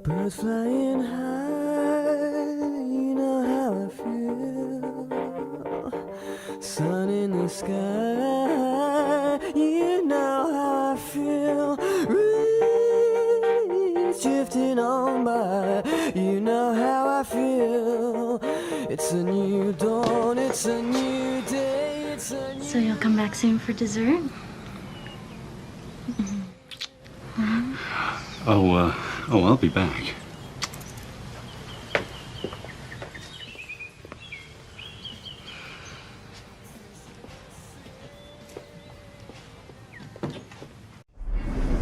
Birds flying high, you know how I feel. Sun in the sky, you know how I feel. Reeds drifting on by, you know how I feel. It's a new dawn, it's a new day, it's a new... So you'll come back soon for dessert? Oh, I'll be back.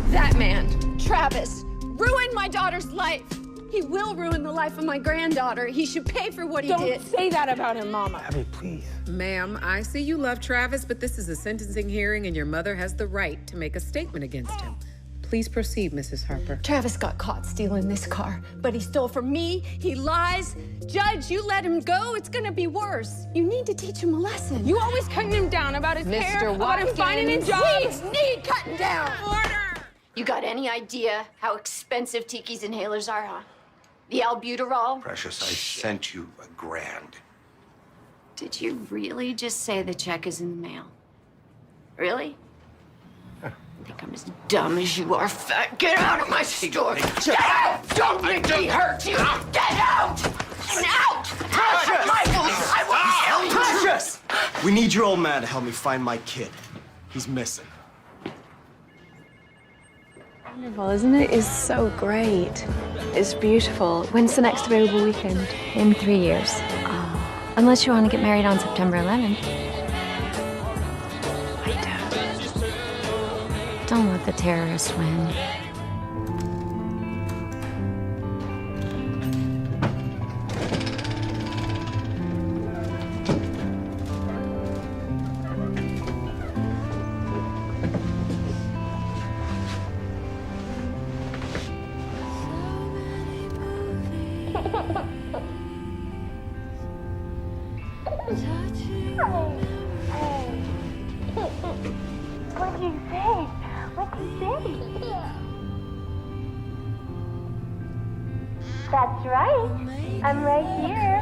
That man, Travis, ruined my daughter's life. He will ruin the life of my granddaughter. He should pay for what he did. Don't say that about him, Mama. Abby, please. Ma'am, I see you love Travis, but this is a sentencing hearing and your mother has the right to make a statement against him. Please proceed, Mrs. Harper. Travis got caught stealing this car, but he stole from me. He lies. Judge, you let him go, it's gonna be worse. You need to teach him a lesson. You always cutting him down about his hair, about him finding a job. Weeds need cutting down. Order! You got any idea how expensive Tiki's inhalers are, huh? The albuterol? Precious, I sent you $1,000. Did you really just say the check is in the mail? Really? I think I'm as dumb as you are, fat. Get out of my store! Get out! Don't make me hurt you! Get out! And out! Precious! I will kill you! Precious! We need your old man to help me find my kid. He's missing. Wonderful, isn't it? It's so great. It's beautiful. When's the next available weekend? In 3 years. Unless you want to get married on September 11th. I don't. Don't let the terrorists win. That's right. I'm right here.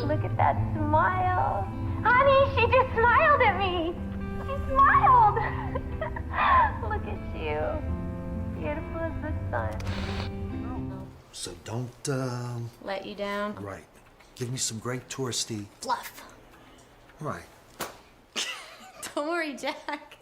Look at that smile. Honey, she just smiled at me. She smiled. Look at you. Beautiful as the sun. So don't, Let you down? right. Give me some great touristy... Fluff. Right. Don't worry, Jack.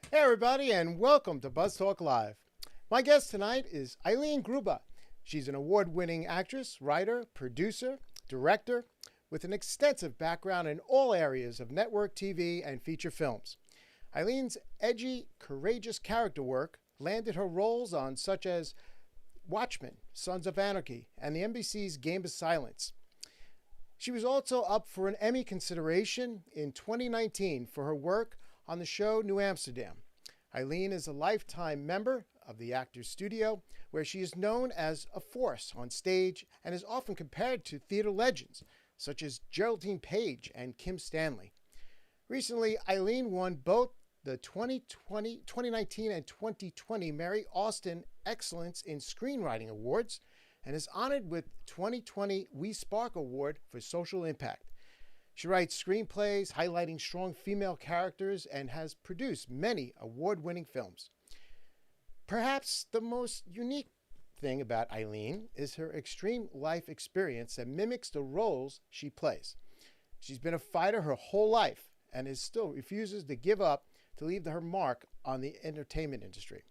Hey everybody, and welcome to Buzz Talk Live. My guest tonight is Eileen Grubba. She's an award-winning actress, writer, producer, director, with an extensive background in all areas of network TV and feature films. Eileen's edgy, courageous character work landed her roles on such as Watchmen, Sons of Anarchy, and the NBC's Game of Silence. She was also up for an Emmy consideration in 2019 for her work on the show New Amsterdam. Eileen is a lifetime member of the Actors Studio, where she is known as a force on stage and is often compared to theater legends such as Geraldine Page and Kim Stanley. Recently, Eileen won both the 2019 and 2020 Mary Austin Excellence in Screenwriting Awards and is honored with 2020 We Spark Award for Social Impact. She writes screenplays highlighting strong female characters and has produced many award-winning films. Perhaps the most unique thing about Eileen is her extreme life experience that mimics the roles she plays. She's been a fighter her whole life and still refuses to give up to leave her mark on the entertainment industry.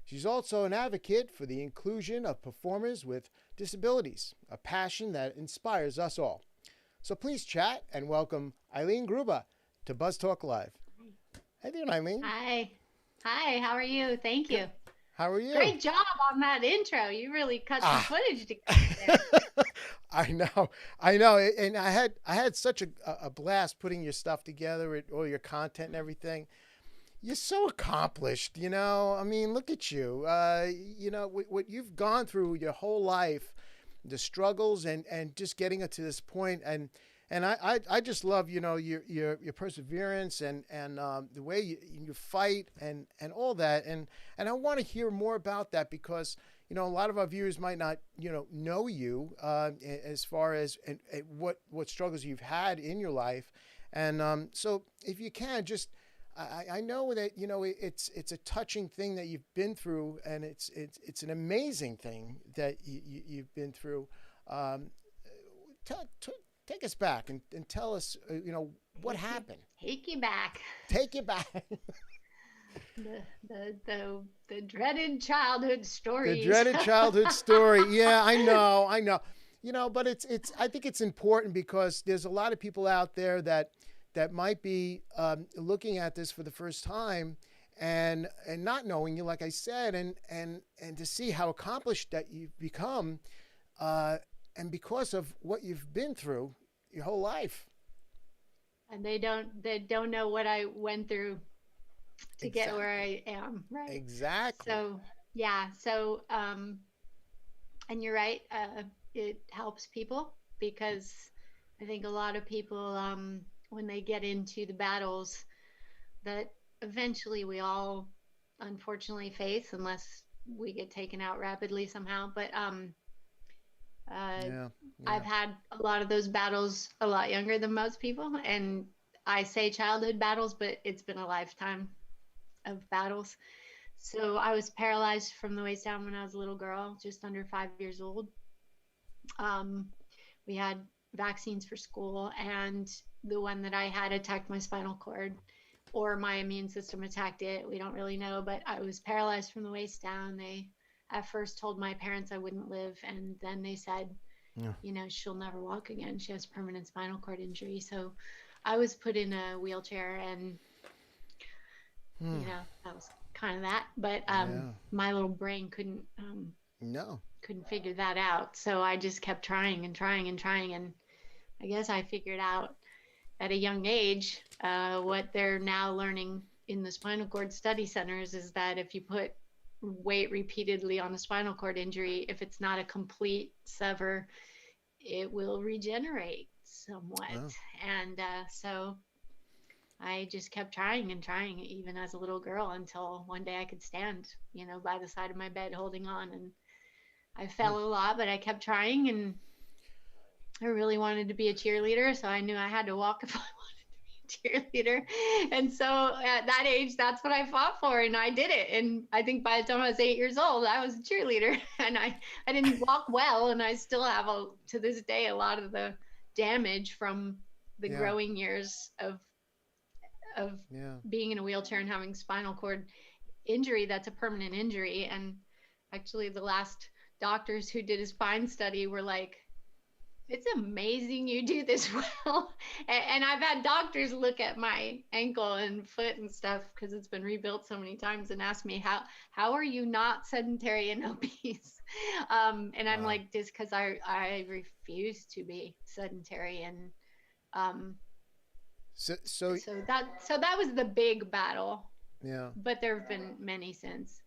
She's also an advocate for the inclusion of performers with disabilities, a passion that inspires us all. So please chat and welcome Eileen Grubba to Buzz Talk Live. How you doing, Eileen? Hi. Hi, how are you? Thank you. How are you? Great job on that intro. You really cut some footage together there. I know. And I had such a blast putting your stuff together, all your content and everything. You're so accomplished, you know. I mean, look at you. You know, what you've gone through your whole life, the struggles and just getting it to this point. And I just love, you know, your perseverance and the way you fight and all that. And I want to hear more about that because, you know, a lot of our viewers might not, know you as far as what struggles you've had in your life. And so if you can just, I know that, you know, it's a touching thing that you've been through, and it's an amazing thing that you've been through. Take us back and tell us, what happened. Take you back. Take you back. the dreaded childhood story. The dreaded childhood story. Yeah, I know. You know, but it's I think it's important because there's a lot of people out there that might be looking at this for the first time and not knowing you, like I said, and to see how accomplished that you've become, and because of what you've been through your whole life. And they don't know what I went through to get where I am, right? Exactly. So yeah, and you're right, it helps people because I think a lot of people when they get into the battles that eventually we all unfortunately face, unless we get taken out rapidly somehow. But I've had a lot of those battles a lot younger than most people. And I say childhood battles, but it's been a lifetime of battles. So I was paralyzed from the waist down when I was a little girl, just under 5 years old. We had vaccines for school, and the one that I had attacked my spinal cord, or my immune system attacked it. We don't really know, but I was paralyzed from the waist down. They at first told my parents I wouldn't live, and then they said, she'll never walk again. She has permanent spinal cord injury. So I was put in a wheelchair, and that was kind of that. But my little brain couldn't No. Couldn't figure that out. So I just kept trying and trying and trying. And I guess I figured out at a young age what they're now learning in the spinal cord study centers is that if you put weight repeatedly on a spinal cord injury, if it's not a complete sever, it will regenerate somewhat. Oh. And so I just kept trying and trying, even as a little girl, until one day I could stand, by the side of my bed holding on. And I fell a lot, but I kept trying, and I really wanted to be a cheerleader, so I knew I had to walk if I wanted to be a cheerleader. And so at that age, that's what I fought for, and I did it. And I think by the time I was 8 years old, I was a cheerleader, and I didn't walk well, and I still have, to this day, a lot of the damage from the growing years of being in a wheelchair and having spinal cord injury. That's a permanent injury. And actually the last doctors who did a spine study were like, it's amazing you do this well. And I've had doctors look at my ankle and foot and stuff because it's been rebuilt so many times and ask me, how are you not sedentary and obese? And I'm like, just because I refuse to be sedentary. And so that was the big battle. Yeah. But there have been many since.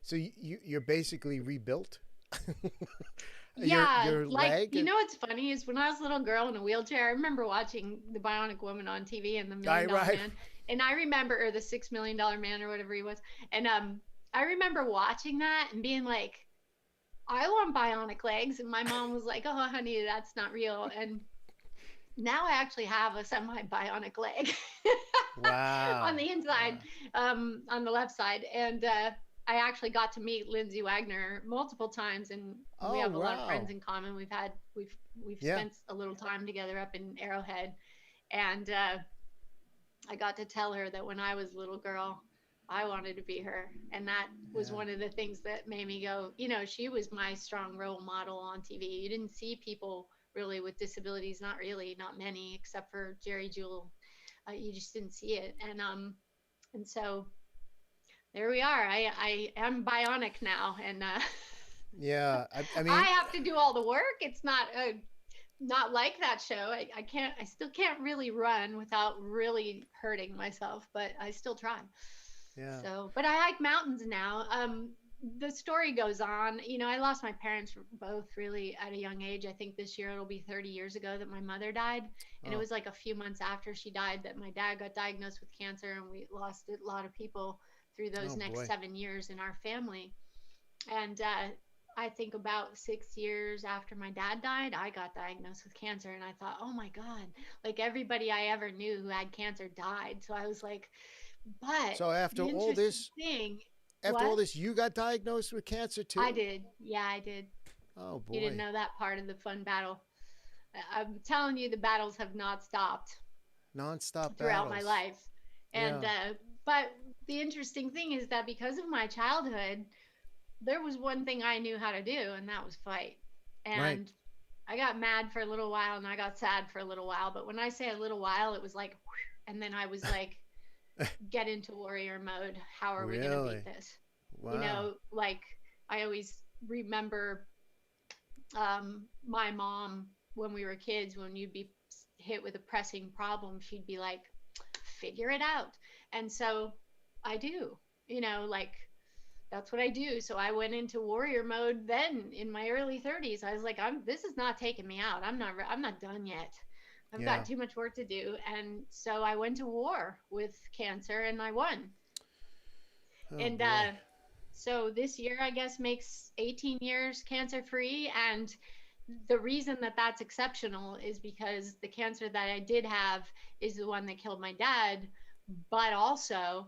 So you're basically rebuilt? Yeah, your leg? What's funny is when I was a little girl in a wheelchair, I remember watching The Bionic Woman on TV and The $1 Million Man. And I remember, or The $6 Million Man or whatever he was. And I remember watching that and being like, I want bionic legs. And my mom was like, oh, honey, that's not real. And now I actually have a semi-bionic leg. Wow. On the inside, on the left side. And I actually got to meet Lindsay Wagner multiple times, and we have a lot of friends in common. We've spent a little time together up in Arrowhead, and I got to tell her that when I was a little girl, I wanted to be her, and that was one of the things that made me go, she was my strong role model on TV. You didn't see people really with disabilities, not many, except for Jerry Jewell. You just didn't see it, and so there we are. I am bionic now, and yeah, I mean, I have to do all the work. It's not like that show. I still can't really run without really hurting myself, but I still try. Yeah. So, but I hike mountains now. The story goes on. I lost my parents both really at a young age. I think this year it'll be 30 years ago that my mother died. And it was like a few months after she died that my dad got diagnosed with cancer, and we lost a lot of people through those next 7 years in our family. And I think about 6 years after my dad died, I got diagnosed with cancer. And I thought, oh my God, like everybody I ever knew who had cancer died. So I was like, but so after all this, you got diagnosed with cancer too? I did. Yeah, I did. Oh boy. You didn't know that part of the fun battle. I'm telling you, the battles have not stopped. Non-stop throughout my life. And, but the interesting thing is that because of my childhood, there was one thing I knew how to do, and that was fight. And I got mad for a little while, and I got sad for a little while. But when I say a little while, it was like, and then I was like, get into warrior mode. How are we going to beat this? Wow. Like I always remember my mom when we were kids, when you'd be hit with a pressing problem, she'd be like, figure it out. And so I do, like that's what I do. So I went into warrior mode then in my early 30s. I was like, this is not taking me out. I'm not done yet. I've got too much work to do. And so I went to war with cancer, and I won. Oh, and so this year, I guess, makes 18 years cancer free. And the reason that that's exceptional is because the cancer that I did have is the one that killed my dad, but also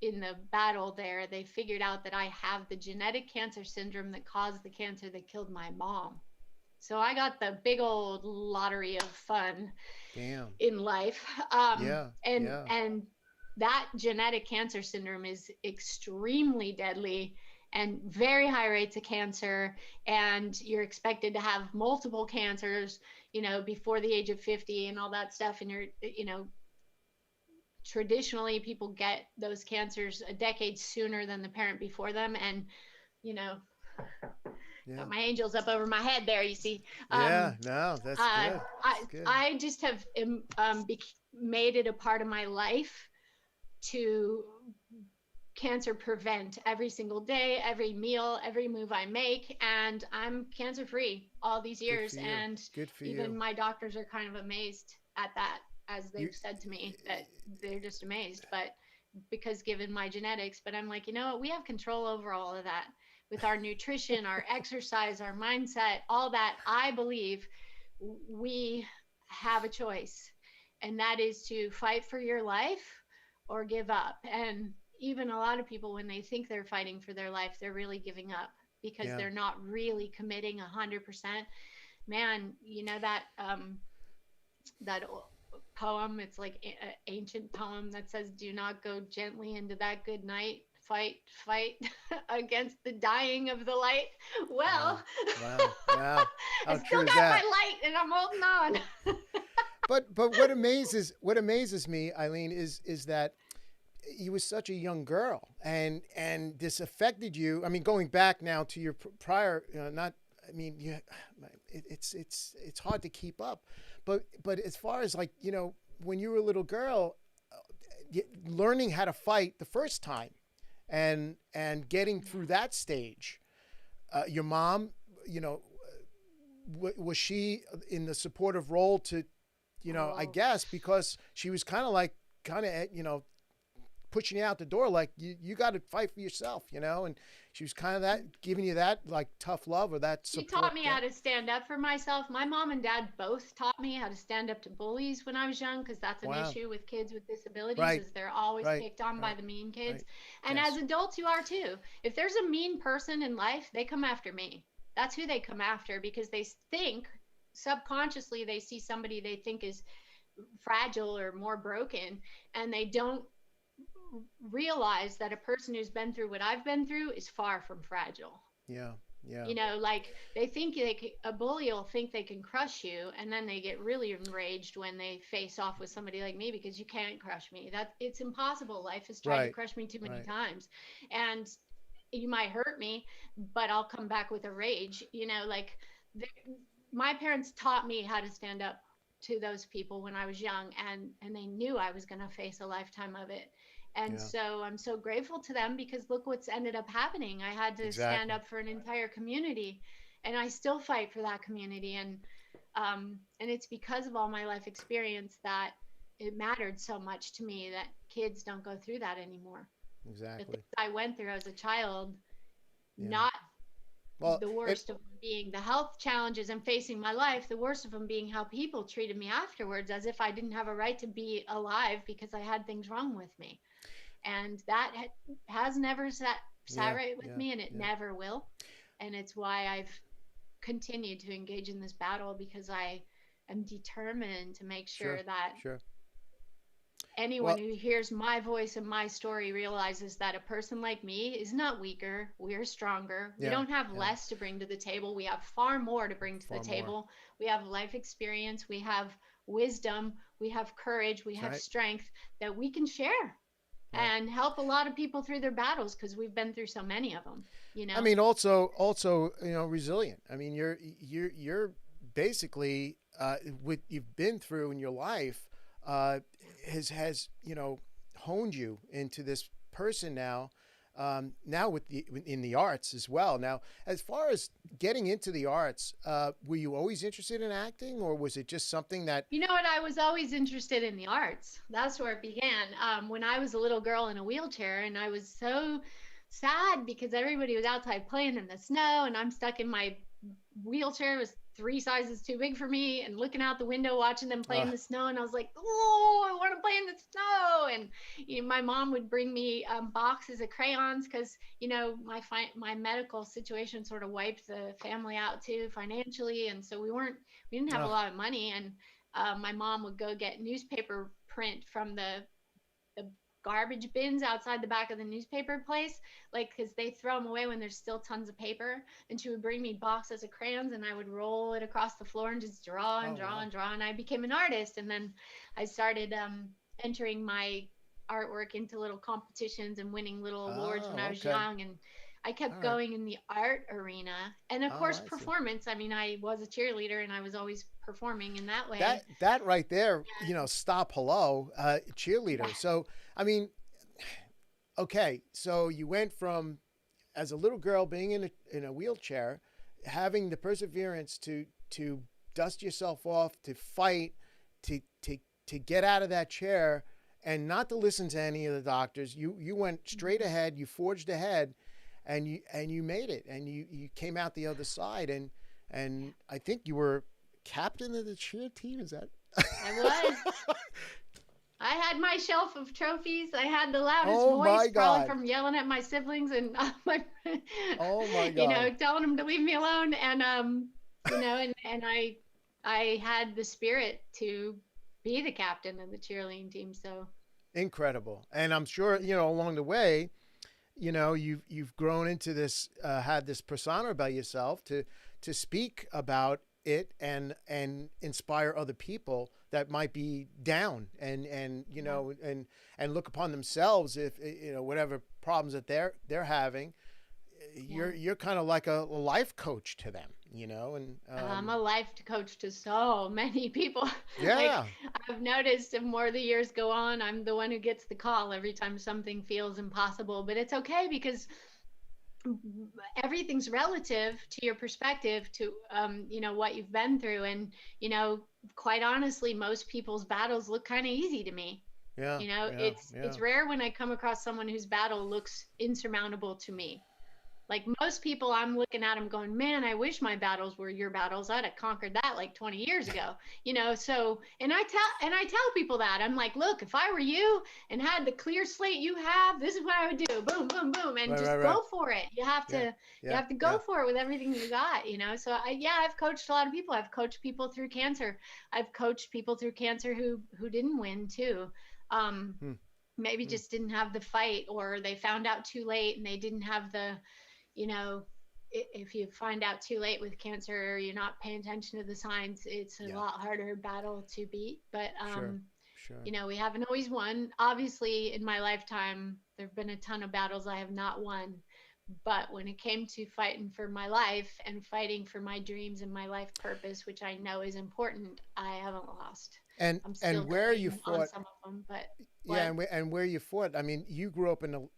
in the battle there, they figured out that I have the genetic cancer syndrome that caused the cancer that killed my mom. So I got the big old lottery of fun in life. And that genetic cancer syndrome is extremely deadly and very high rates of cancer. And you're expected to have multiple cancers, before the age of 50 and all that stuff. And traditionally people get those cancers a decade sooner than the parent before them. And, Got my angels up over my head there, you see. Yeah, no, that's good. That's good. I just have made it a part of my life to cancer prevent every single day, every meal, every move I make, and I'm cancer free all these years. And even my doctors are kind of amazed at that, as they've said to me, that they're just amazed. But because given my genetics, but I'm like, you know what, we have control over all of that with our nutrition, our exercise, our mindset, all that. I believe we have a choice, and that is to fight for your life or give up. And even a lot of people, when they think they're fighting for their life, they're really giving up because they're not really committing 100%. Man, you know that that poem, it's like an ancient poem that says, do not go gently into that good night. Fight against the dying of the light. Well, wow. I still got my light and I'm holding on. But what amazes me, Eileen, is that you were such a young girl, and this affected you. I mean, going back now to your prior, it's hard to keep up. But as far as like, you know, when you were a little girl, learning how to fight the first time, and getting through that stage, your mom, you know, was she in the supportive role to, you know, I guess because she was kind of, you know, pushing you out the door, like you got to fight for yourself, you know, and she was kind of that, giving you that like tough love or that support. She taught me how to stand up for myself. My mom and dad both taught me how to stand up to bullies when I was young, because that's an issue with kids with disabilities, is they're always picked on by the mean kids. And as adults, you are too. If there's a mean person in life, they come after me. That's who they come after, because they think subconsciously they see somebody they think is fragile or more broken, and they don't realize that a person who's been through what I've been through is far from fragile. Yeah. You know, like they think a bully will think they can crush you, and then they get really enraged when they face off with somebody like me, because you can't crush me. It's impossible. Life has tried to crush me too many times, and you might hurt me, but I'll come back with a rage. You know, like my parents taught me how to stand up to those people when I was young, and they knew I was going to face a lifetime of it. And so I'm so grateful to them, because look what's ended up happening. I had to stand up for an entire community, and I still fight for that community. And it's because of all my life experience that it mattered so much to me that kids don't go through that anymore. Exactly. The things I went through as a child, not the worst of them being the health challenges and facing my life, the worst of them being how people treated me afterwards, as if I didn't have a right to be alive because I had things wrong with me. And that has never sat right with me, and it never will. And it's why I've continued to engage in this battle, because I am determined to make sure that anyone who hears my voice and my story realizes that a person like me is not weaker. We're stronger. We don't have less to bring to the table. We have far more to bring to the table. We have life experience. We have wisdom. We have courage. We have strength that we can share. And help a lot of people through their battles, because we've been through so many of them. You know. I mean, also, you know, resilient. I mean, you're basically what you've been through in your life has you know, honed you into this person now. Now in the arts as well. Now, as far as getting into the arts, were you always interested in acting, or was it just something that... You know what? I was always interested in the arts. That's where it began. When I was a little girl in a wheelchair, and I was so sad because everybody was outside playing in the snow, and I'm stuck in my wheelchair. It was 3 sizes too big for me, and looking out the window watching them play in the snow, and I was like, oh, I want to play in the snow. And you know, my mom would bring me boxes of crayons, because you know, my medical situation sort of wiped the family out too financially, and so we didn't have a lot of money. And my mom would go get newspaper print from the garbage bins outside the back of the newspaper place, like, because they throw them away when there's still tons of paper. And she would bring me boxes of crayons, and I would roll it across the floor and just draw and draw and draw. And I became an artist. And then I started entering my artwork into little competitions and winning little awards when I was young. And I kept going in the art arena, and of course performance. I mean, I was a cheerleader and I was always performing in that way. That right there, stop, hello, cheerleader. So, I mean, okay, so you went from, as a little girl, being in a wheelchair, having the perseverance to dust yourself off, to fight, to get out of that chair, and not to listen to any of the doctors. You went straight ahead, you forged ahead, and you made it, and you came out the other side, and I think you were captain of the cheer team. Is that? I was. I had my shelf of trophies. I had the loudest voice, probably from yelling at my siblings and my. Oh my God! Telling them to leave me alone, and and I had the spirit to be the captain of the cheerleading team. So incredible, and I'm sure along the way, you've grown into this, had this persona about yourself to speak about it and inspire other people that might be down and look upon themselves if whatever problems that they're having. You're kind of like a life coach to them, and I'm a life coach to so many people. Yeah. I've noticed the more the years go on, I'm the one who gets the call every time something feels impossible, but it's okay because everything's relative to your perspective, to what you've been through, and quite honestly, most people's battles look kind of easy to me. It's rare when I come across someone whose battle looks insurmountable to me. Like most people, I'm looking at them going, man, I wish my battles were your battles. I'd have conquered that like 20 years ago, so, and I tell people that. I'm like, look, if I were you and had the clear slate you have, this is what I would do. Boom, boom, boom. And go for it. You have to go for it with everything you got, So I've coached a lot of people. I've coached people through cancer. I've coached people through cancer who didn't win too. Maybe just didn't have the fight, or they found out too late and they didn't have the, if you find out too late with cancer, or you're not paying attention to the signs, it's a lot harder battle to beat. But, sure. We haven't always won. Obviously, in my lifetime, there have been a ton of battles I have not won. But when it came to fighting for my life and fighting for my dreams and my life purpose, which I know is important, I haven't lost. And where you fought, some of them, but and where you fought. I mean, you grew up in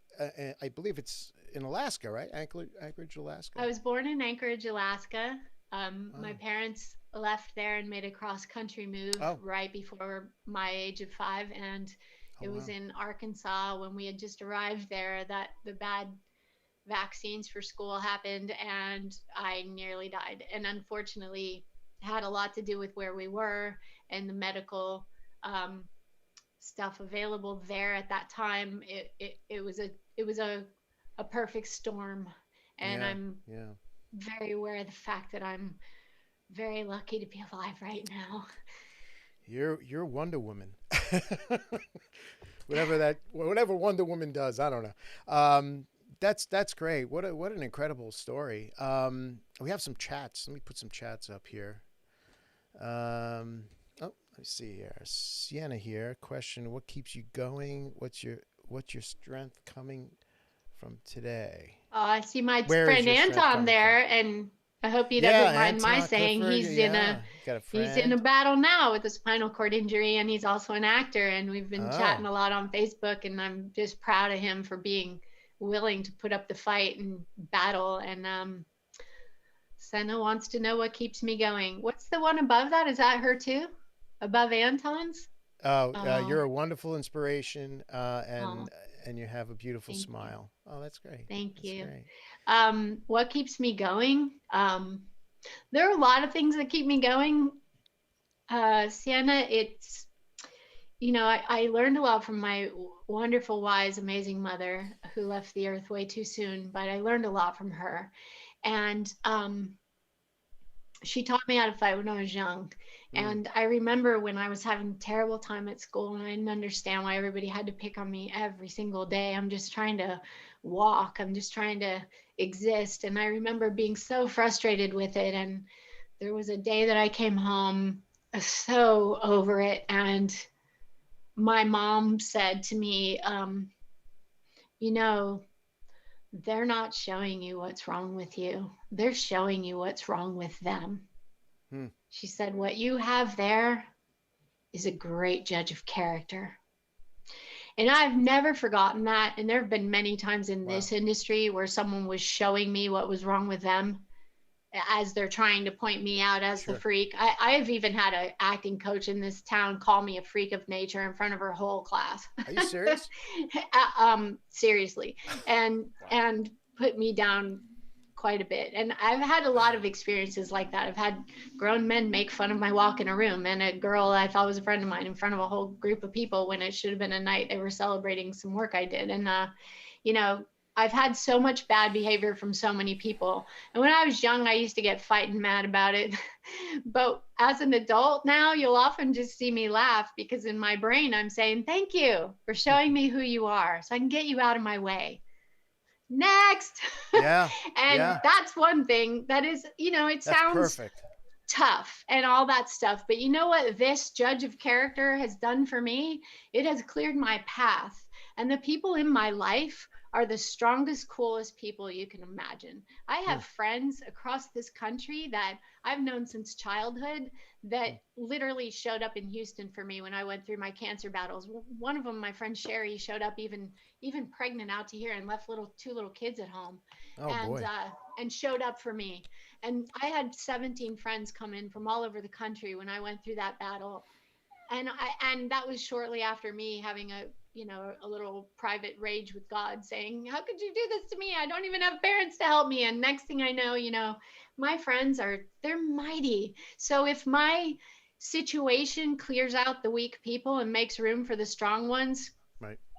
I believe it's in Alaska, right? Anchorage, Alaska. I was born in Anchorage, Alaska. My parents left there and made a cross-country move right before my age of 5, and it was in Arkansas when we had just arrived there that the bad vaccines for school happened, and I nearly died. And unfortunately, it had a lot to do with where we were and the medical stuff available there at that time. It was a perfect storm, and I'm very aware of the fact that I'm very lucky to be alive right now. You're Wonder Woman. whatever Wonder Woman does, I don't know. That's great. What an incredible story. We have some chats. Let me put some chats up here. Let's see here. Sienna here. Question: what keeps you going? What's your strength coming from today? Oh, I see my friend Anton there, and I hope he doesn't mind my saying he's in a battle now with a spinal cord injury, and he's also an actor, and we've been chatting a lot on Facebook, and I'm just proud of him for being willing to put up the fight and battle. And Senna wants to know what keeps me going. What's the one above that? Is that her too? Above Anton's? You're a wonderful inspiration, and you have a beautiful smile. Oh, that's great. Thank you. What keeps me going? There are a lot of things that keep me going. Sienna, it's, I learned a lot from my wonderful, wise, amazing mother who left the earth way too soon, but I learned a lot from her. And she taught me how to fight when I was young. And I remember when I was having a terrible time at school and I didn't understand why everybody had to pick on me every single day. I'm just trying to walk. I'm just trying to exist. And I remember being so frustrated with it. And there was a day that I came home so over it. And my mom said to me, they're not showing you what's wrong with you. They're showing you what's wrong with them. She said, what you have there is a great judge of character. And I've never forgotten that. And there have been many times in this industry where someone was showing me what was wrong with them as they're trying to point me out as the freak. I have even had an acting coach in this town call me a freak of nature in front of her whole class. Are you serious? Seriously. And put me down quite a bit. And I've had a lot of experiences like that. I've had grown men make fun of my walk in a room, and a girl I thought was a friend of mine in front of a whole group of people when it should have been a night they were celebrating some work I did. And, you know, I've had so much bad behavior from so many people. And when I was young, I used to get fighting mad about it. But as an adult now, you'll often just see me laugh because in my brain, I'm saying, thank you for showing me who you are so I can get you out of my way. Next. Yeah. And that's one thing that is, you know, it sounds perfect. Tough and all that stuff. But you know what this judge of character has done for me? It has cleared my path. And the people in my life are the strongest, coolest people you can imagine. I have friends across this country that I've known since childhood that literally showed up in Houston for me when I went through my cancer battles. One of them, my friend Sherry, showed up even pregnant out to here and left two little kids at home. And showed up for me. And I had 17 friends come in from all over the country when I went through that battle. And that was shortly after me having a little private rage with God saying, how could you do this to me? I don't even have parents to help me. And next thing I know, my friends they're mighty. So if my situation clears out the weak people and makes room for the strong ones,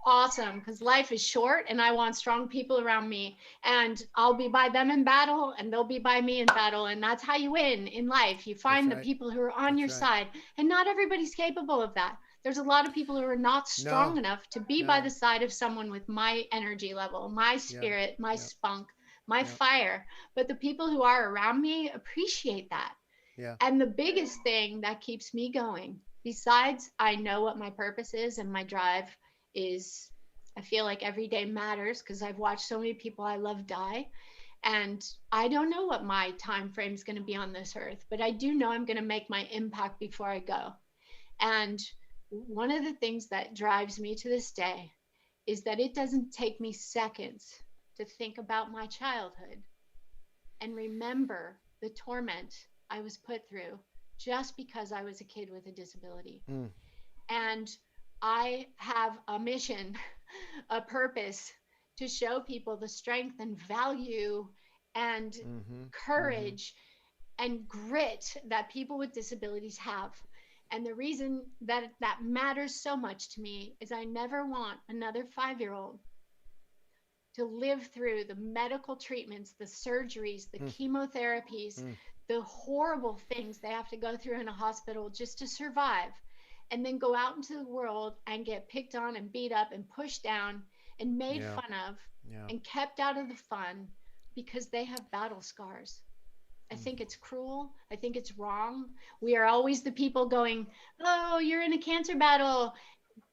awesome, because life is short and I want strong people around me, and I'll be by them in battle and they'll be by me in battle. And that's how you win in life. You find the people who are on your side, and not everybody's capable of that. There's a lot of people who are not strong enough to be by the side of someone with my energy level, my spirit, my spunk, my fire. But the people who are around me appreciate that. And the biggest thing that keeps me going, besides I know what my purpose is and my drive is, I feel like every day matters because I've watched so many people I love die. And I don't know what my time frame is going to be on this earth, but I do know I'm going to make my impact before I go. And one of the things that drives me to this day is that it doesn't take me seconds to think about my childhood and remember the torment I was put through just because I was a kid with a disability. And I have a mission, a purpose to show people the strength and value and courage and grit that people with disabilities have. And the reason that matters so much to me is I never want another 5-year-old to live through the medical treatments, the surgeries, the chemotherapies, the horrible things they have to go through in a hospital just to survive, and then go out into the world and get picked on and beat up and pushed down and made fun of and kept out of the fun because they have battle scars. I think it's cruel. I think it's wrong. We are always the people going, oh, you're in a cancer battle.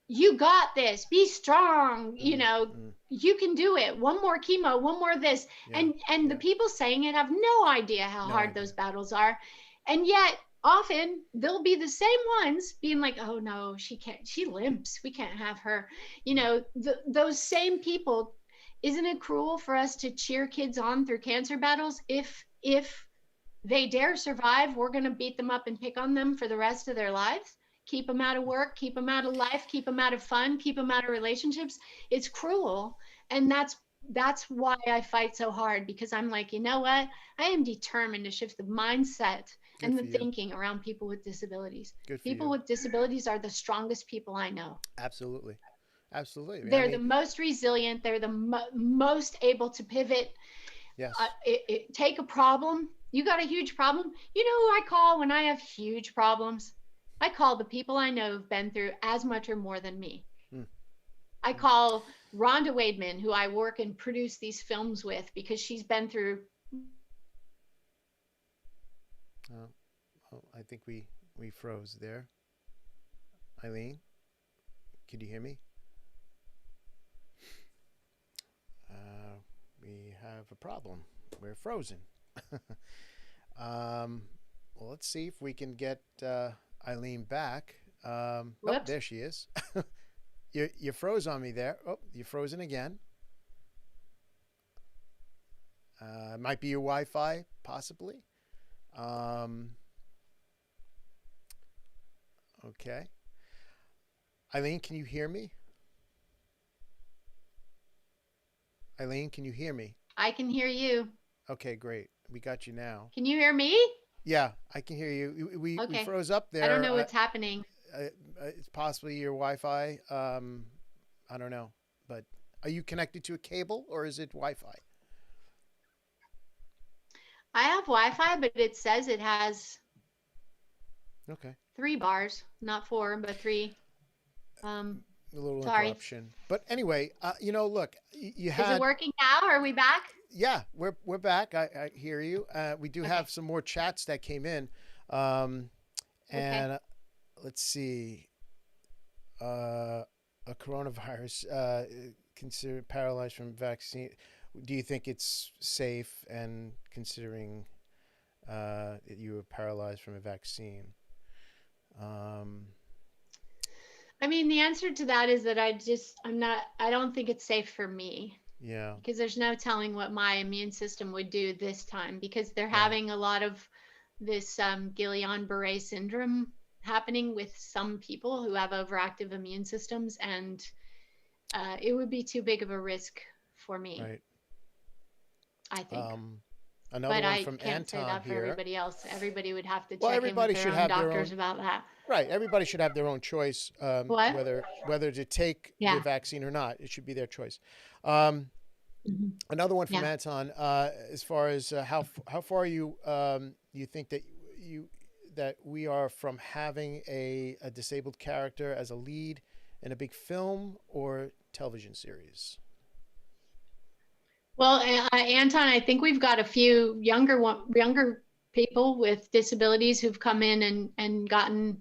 You got this. Be strong. You can do it. One more chemo, one more this. And the people saying it have no idea how hard those battles are. And yet often they'll be the same ones being like, oh no, she can't, she limps. We can't have her. Those same people, isn't it cruel for us to cheer kids on through cancer battles? If they dare survive, we're going to beat them up and pick on them for the rest of their lives. Keep them out of work, keep them out of life, keep them out of fun, keep them out of relationships. It's cruel. And that's why I fight so hard, because I'm like, you know what? I am determined to shift the mindset and the thinking around people with disabilities. People with disabilities are the strongest people I know. Absolutely. They're the most resilient. They're the most able to pivot. Yes. Take a problem. You got a huge problem. You know who I call when I have huge problems? I call the people I know who've been through as much or more than me. I call Rhonda Wademan, who I work and produce these films with, because she's been through. I think we froze there. Eileen, can you hear me? we have a problem. We're frozen. Well, let's see if we can get Eileen back. Oh, there she is. You froze on me there. Oh, you're frozen again. Might be your Wi-Fi, possibly. Okay. Eileen, can you hear me? Eileen, can you hear me? I can hear you. Okay, great. We got you now. Can you hear me? Yeah, I can hear you. We froze up there. I don't know what's happening. It's possibly your Wi-Fi. I don't know. But are you connected to a cable or is it Wi-Fi? I have Wi-Fi, but it says it has 3 bars, not 4, but 3. A little interruption. But anyway, look, you had. Is it working now? Are we back? Yeah, we're back. I hear you. We do have some more chats that came in, and let's see. A coronavirus considered paralyzed from vaccine. Do you think it's safe? And considering that you were paralyzed from a vaccine. I mean, the answer to that is that I don't think it's safe for me. Yeah. Because there's no telling what my immune system would do this time, because they're having a lot of this Guillain-Barré syndrome happening with some people who have overactive immune systems, and it would be too big of a risk for me. Right. I think. Another but one I from can't Anton say that for here. everybody else. Everybody would have to check everybody in with should their own have doctors about that. Right. Everybody should have their own choice, whether to take the vaccine or not. It should be their choice. Another one from Anton. As far as how far you think that we are from having a disabled character as a lead in a big film or television series? Well, Anton, I think we've got a few younger people with disabilities who've come in and gotten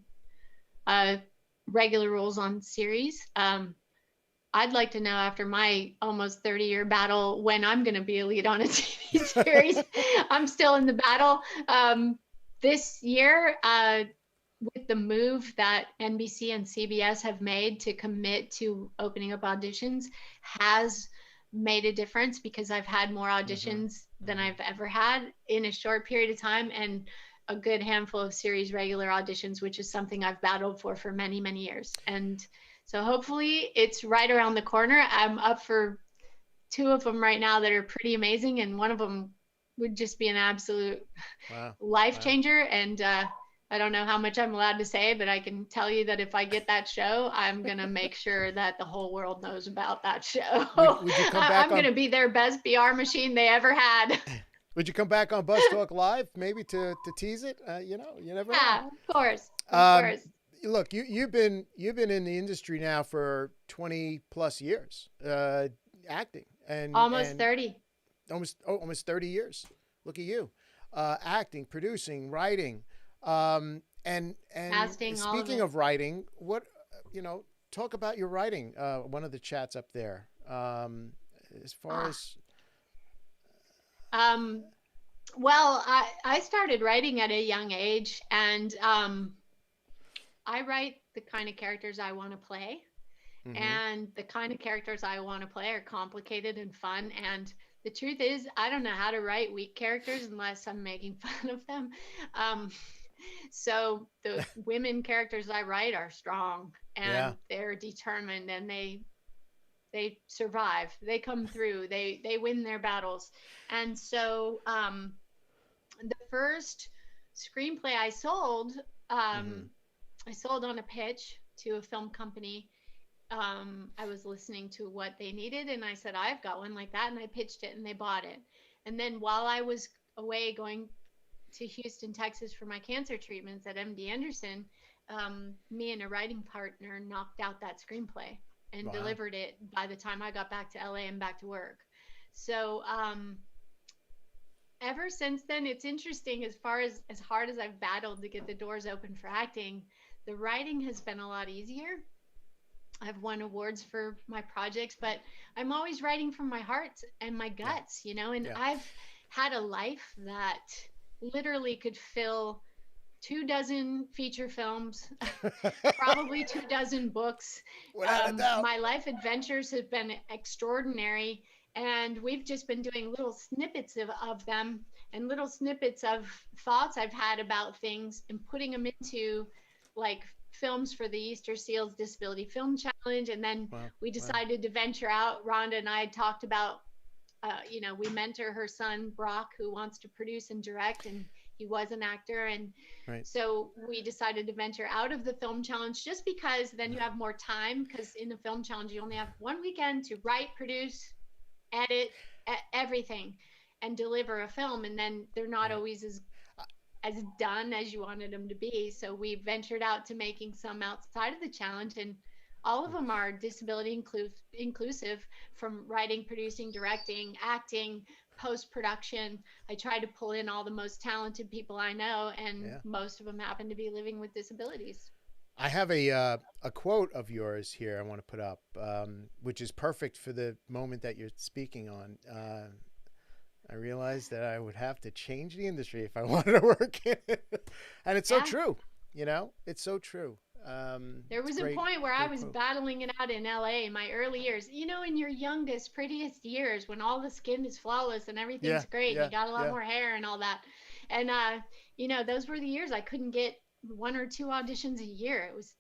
regular roles on series. I'd like to know, after my almost 30-year battle, when I'm going to be a lead on a TV series. I'm still in the battle. This year, with the move that NBC and CBS have made to commit to opening up auditions, has made a difference, because I've had more auditions than I've ever had in a short period of time, and a good handful of series regular auditions, which is something I've battled for many, many years. And so hopefully it's right around the corner. I'm up for 2 of them right now that are pretty amazing, and one of them would just be an absolute life changer. And I don't know how much I'm allowed to say, but I can tell you that if I get that show, I'm going to make sure that the whole world knows about that show. Would you come back I'm going to be their best PR machine they ever had. Would you come back on Buzz Talk Live, maybe to tease it? You never know. Yeah, of course. Of course. Look, you've been in the industry now for 20 plus years, acting, and almost 30. Almost 30 years. Look at you, acting, producing, writing. And casting, speaking of writing, what, talk about your writing. One of the chats up there, as far as. Well, I started writing at a young age, and I write the kind of characters I want to play, and the kind of characters I want to play are complicated and fun. And the truth is, I don't know how to write weak characters unless I'm making fun of them. So the women characters I write are strong, and they're determined, and they survive. They come through. They win their battles. And so the first screenplay I sold, I sold on a pitch to a film company. I was listening to what they needed, and I said, I've got one like that, and I pitched it, and they bought it. And then while I was away going to Houston, Texas for my cancer treatments at MD Anderson, me and a writing partner knocked out that screenplay and delivered it by the time I got back to LA and back to work. So ever since then, it's interesting, as hard as I've battled to get the doors open for acting, the writing has been a lot easier. I've won awards for my projects, but I'm always writing from my heart and my guts, you know, and I've had a life that literally could fill 24 feature films, probably 24 books. Without a doubt. My life adventures have been extraordinary, and we've just been doing little snippets of them and little snippets of thoughts I've had about things and putting them into like films for the Easter Seals Disability Film Challenge. And then we decided to venture out. Rhonda and I had talked about, you know, we mentor her son, Brock, who wants to produce and direct, and he was an actor. And so we decided to venture out of the film challenge just because then you have more time, because in the film challenge, you only have one weekend to write, produce, edit, everything, and deliver a film. And then they're not always as done as you wanted them to be. So we ventured out to making some outside of the challenge, and all of them are disability inclusive, from writing, producing, directing, acting, post-production. I try to pull in all the most talented people I know, and most of them happen to be living with disabilities. I have a quote of yours here I want to put up, which is perfect for the moment that you're speaking on. I realized that I would have to change the industry if I wanted to work in it. And it's so true, you know, it's so true. There was a point where I was battling it out in LA in my early years, you know, in your youngest, prettiest years, when all the skin is flawless and everything's great, you got a lot more hair and all that. And, you know, those were the years I couldn't get 1 or 2 auditions a year. It was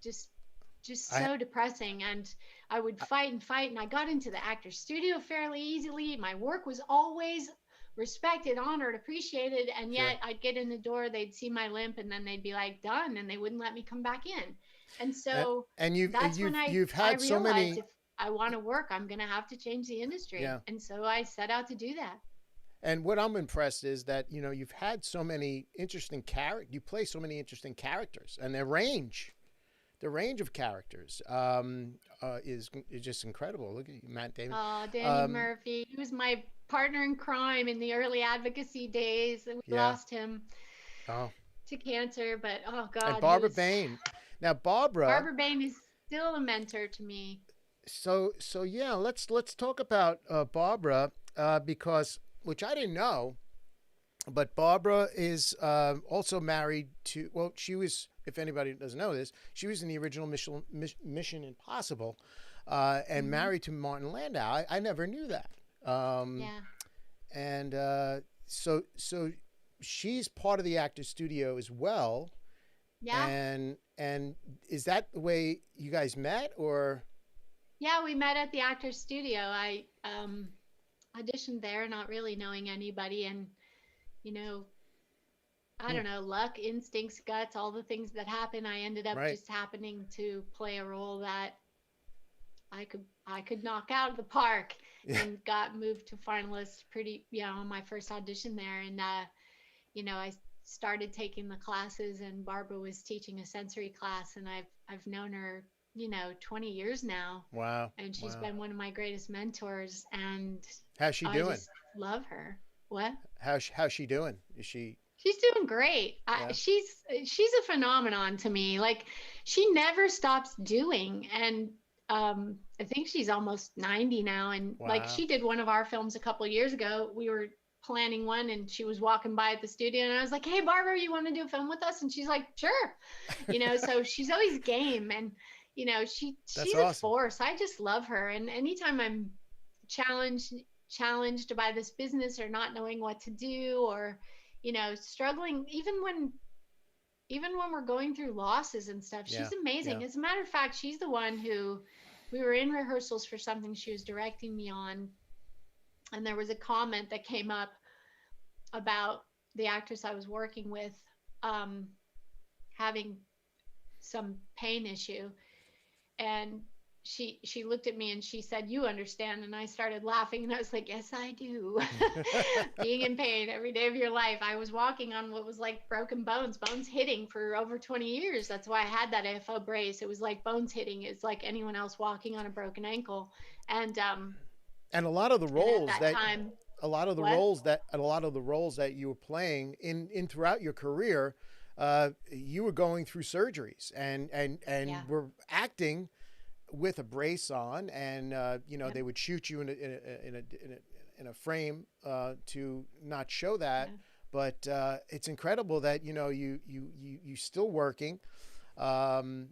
just so depressing. And I would fight, and I got into the actor's studio fairly easily. My work was always respected, honored, appreciated, and yet I'd get in the door, they'd see my limp, and then they'd be like, done, and they wouldn't let me come back in. And so when I realized so many, if I want to work, I'm going to have to change the industry. And so I set out to do that. And what I'm impressed is that, you know, you've had so many interesting you play so many interesting characters, and the range of characters is just incredible. Look at you, Matt Damon. Oh, Danny Murphy. He was my partner in crime in the early advocacy days, and we lost him to cancer. But oh God, and Barbara Bain. Now Barbara Bain is still a mentor to me. So yeah, let's talk about Barbara, because, which I didn't know, but Barbara is also married to, well, she was, if anybody doesn't know this, she was in the original Mission Impossible, and married to Martin Landau. I never knew that. And so she's part of the Actors Studio as well. Yeah. And is that the way you guys met, or? Yeah, we met at the Actors Studio. I auditioned there, not really knowing anybody, and you know, I don't know, luck, instincts, guts, all the things that happen. I ended up just happening to play a role that I could knock out of the park, and got moved to finalist pretty, you know, on my first audition there. And, you know, I started taking the classes, and Barbara was teaching a sensory class, and I've known her, you know, 20 years now. Wow. And she's been one of my greatest mentors, and how's she doing? I just love her. What? How's she doing? Is she? She's doing great. She's a phenomenon to me. Like, she never stops doing. And I think she's almost 90 now. And like, she did one of our films a couple of years ago. We were planning one, and she was walking by at the studio, and I was like, hey, Barbara, you want to do a film with us? And she's like, sure. You know, so she's always game. And, you know, she's awesome. A force. I just love her. And anytime I'm challenged by this business, or not knowing what to do, or, you know, struggling, even when we're going through losses and stuff, she's amazing. As a matter of fact, she's the one who, we were in rehearsals for something she was directing me on, and there was a comment that came up about the actress I was working with having some pain issue, and she looked at me and she said, you understand. And I started laughing, and I was like, yes, I do. Being in pain every day of your life. I was walking on what was like broken bones hitting for over 20 years. That's why I had that AFO brace. It was like bones hitting. It's like anyone else walking on a broken ankle. And a lot of the roles a lot of the roles that you were playing in throughout your career, you were going through surgeries and were acting with a brace on, and they would shoot you in a frame to not show that. Yeah. But it's incredible that you still working, and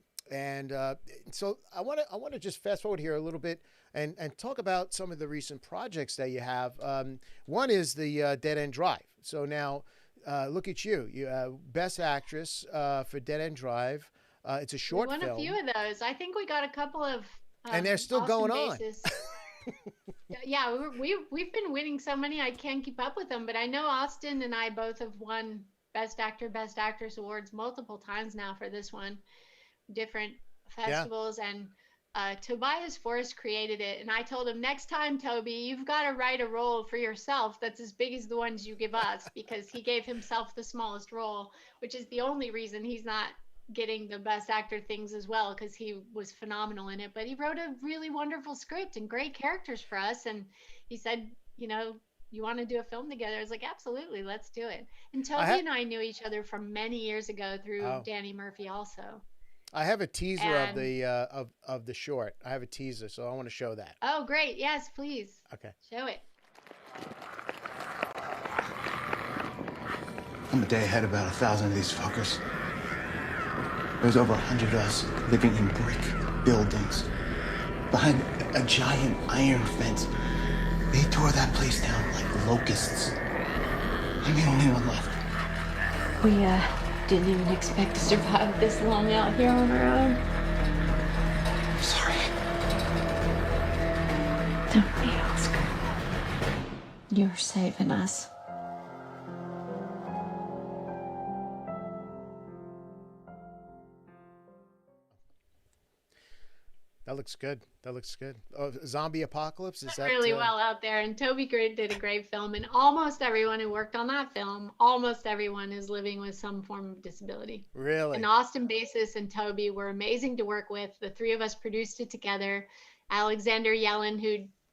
so I want to just fast forward here a little bit and talk about some of the recent projects that you have. One is the Dead End Drive. So now look at you, Best Actress for Dead End Drive. It's a short film. We won a few of those. I think we got a couple of and they're still going on. Yeah, we've been winning so many I can't keep up with them. But I know Austin and I both have won Best Actor, Best Actress awards multiple times now for this one, different festivals. Yeah. And Tobias Forrest created it, and I told him, next time, Toby, you've got to write a role for yourself that's as big as the ones you give us, because he gave himself the smallest role, which is the only reason he's not getting the Best Actor things as well, because he was phenomenal in it. But he wrote a really wonderful script and great characters for us, and he said, you want to do a film together? I was like, absolutely, let's do it. And Toby and I knew each other from many years ago through Danny Murphy also. I have a teaser of the short. I have a teaser, so I want to show that. Oh, great. Yes, please. Okay. Show it. I'm a day ahead of about 1,000 of these fuckers. There's over 100 of us living in brick buildings behind a giant iron fence. They tore that place down like locusts. I'm the only one left. We didn't even expect to survive this long out here on our own. I'm sorry. Don't be, Oscar. You're saving us. That looks good. That looks good. Oh, zombie apocalypse? Is that really well out there? And Toby did a great film, and almost everyone who worked on that film, almost everyone is living with some form of disability. Really? And Austin Basis and Toby were amazing to work with. The three of us produced it together. Alexander Yellen,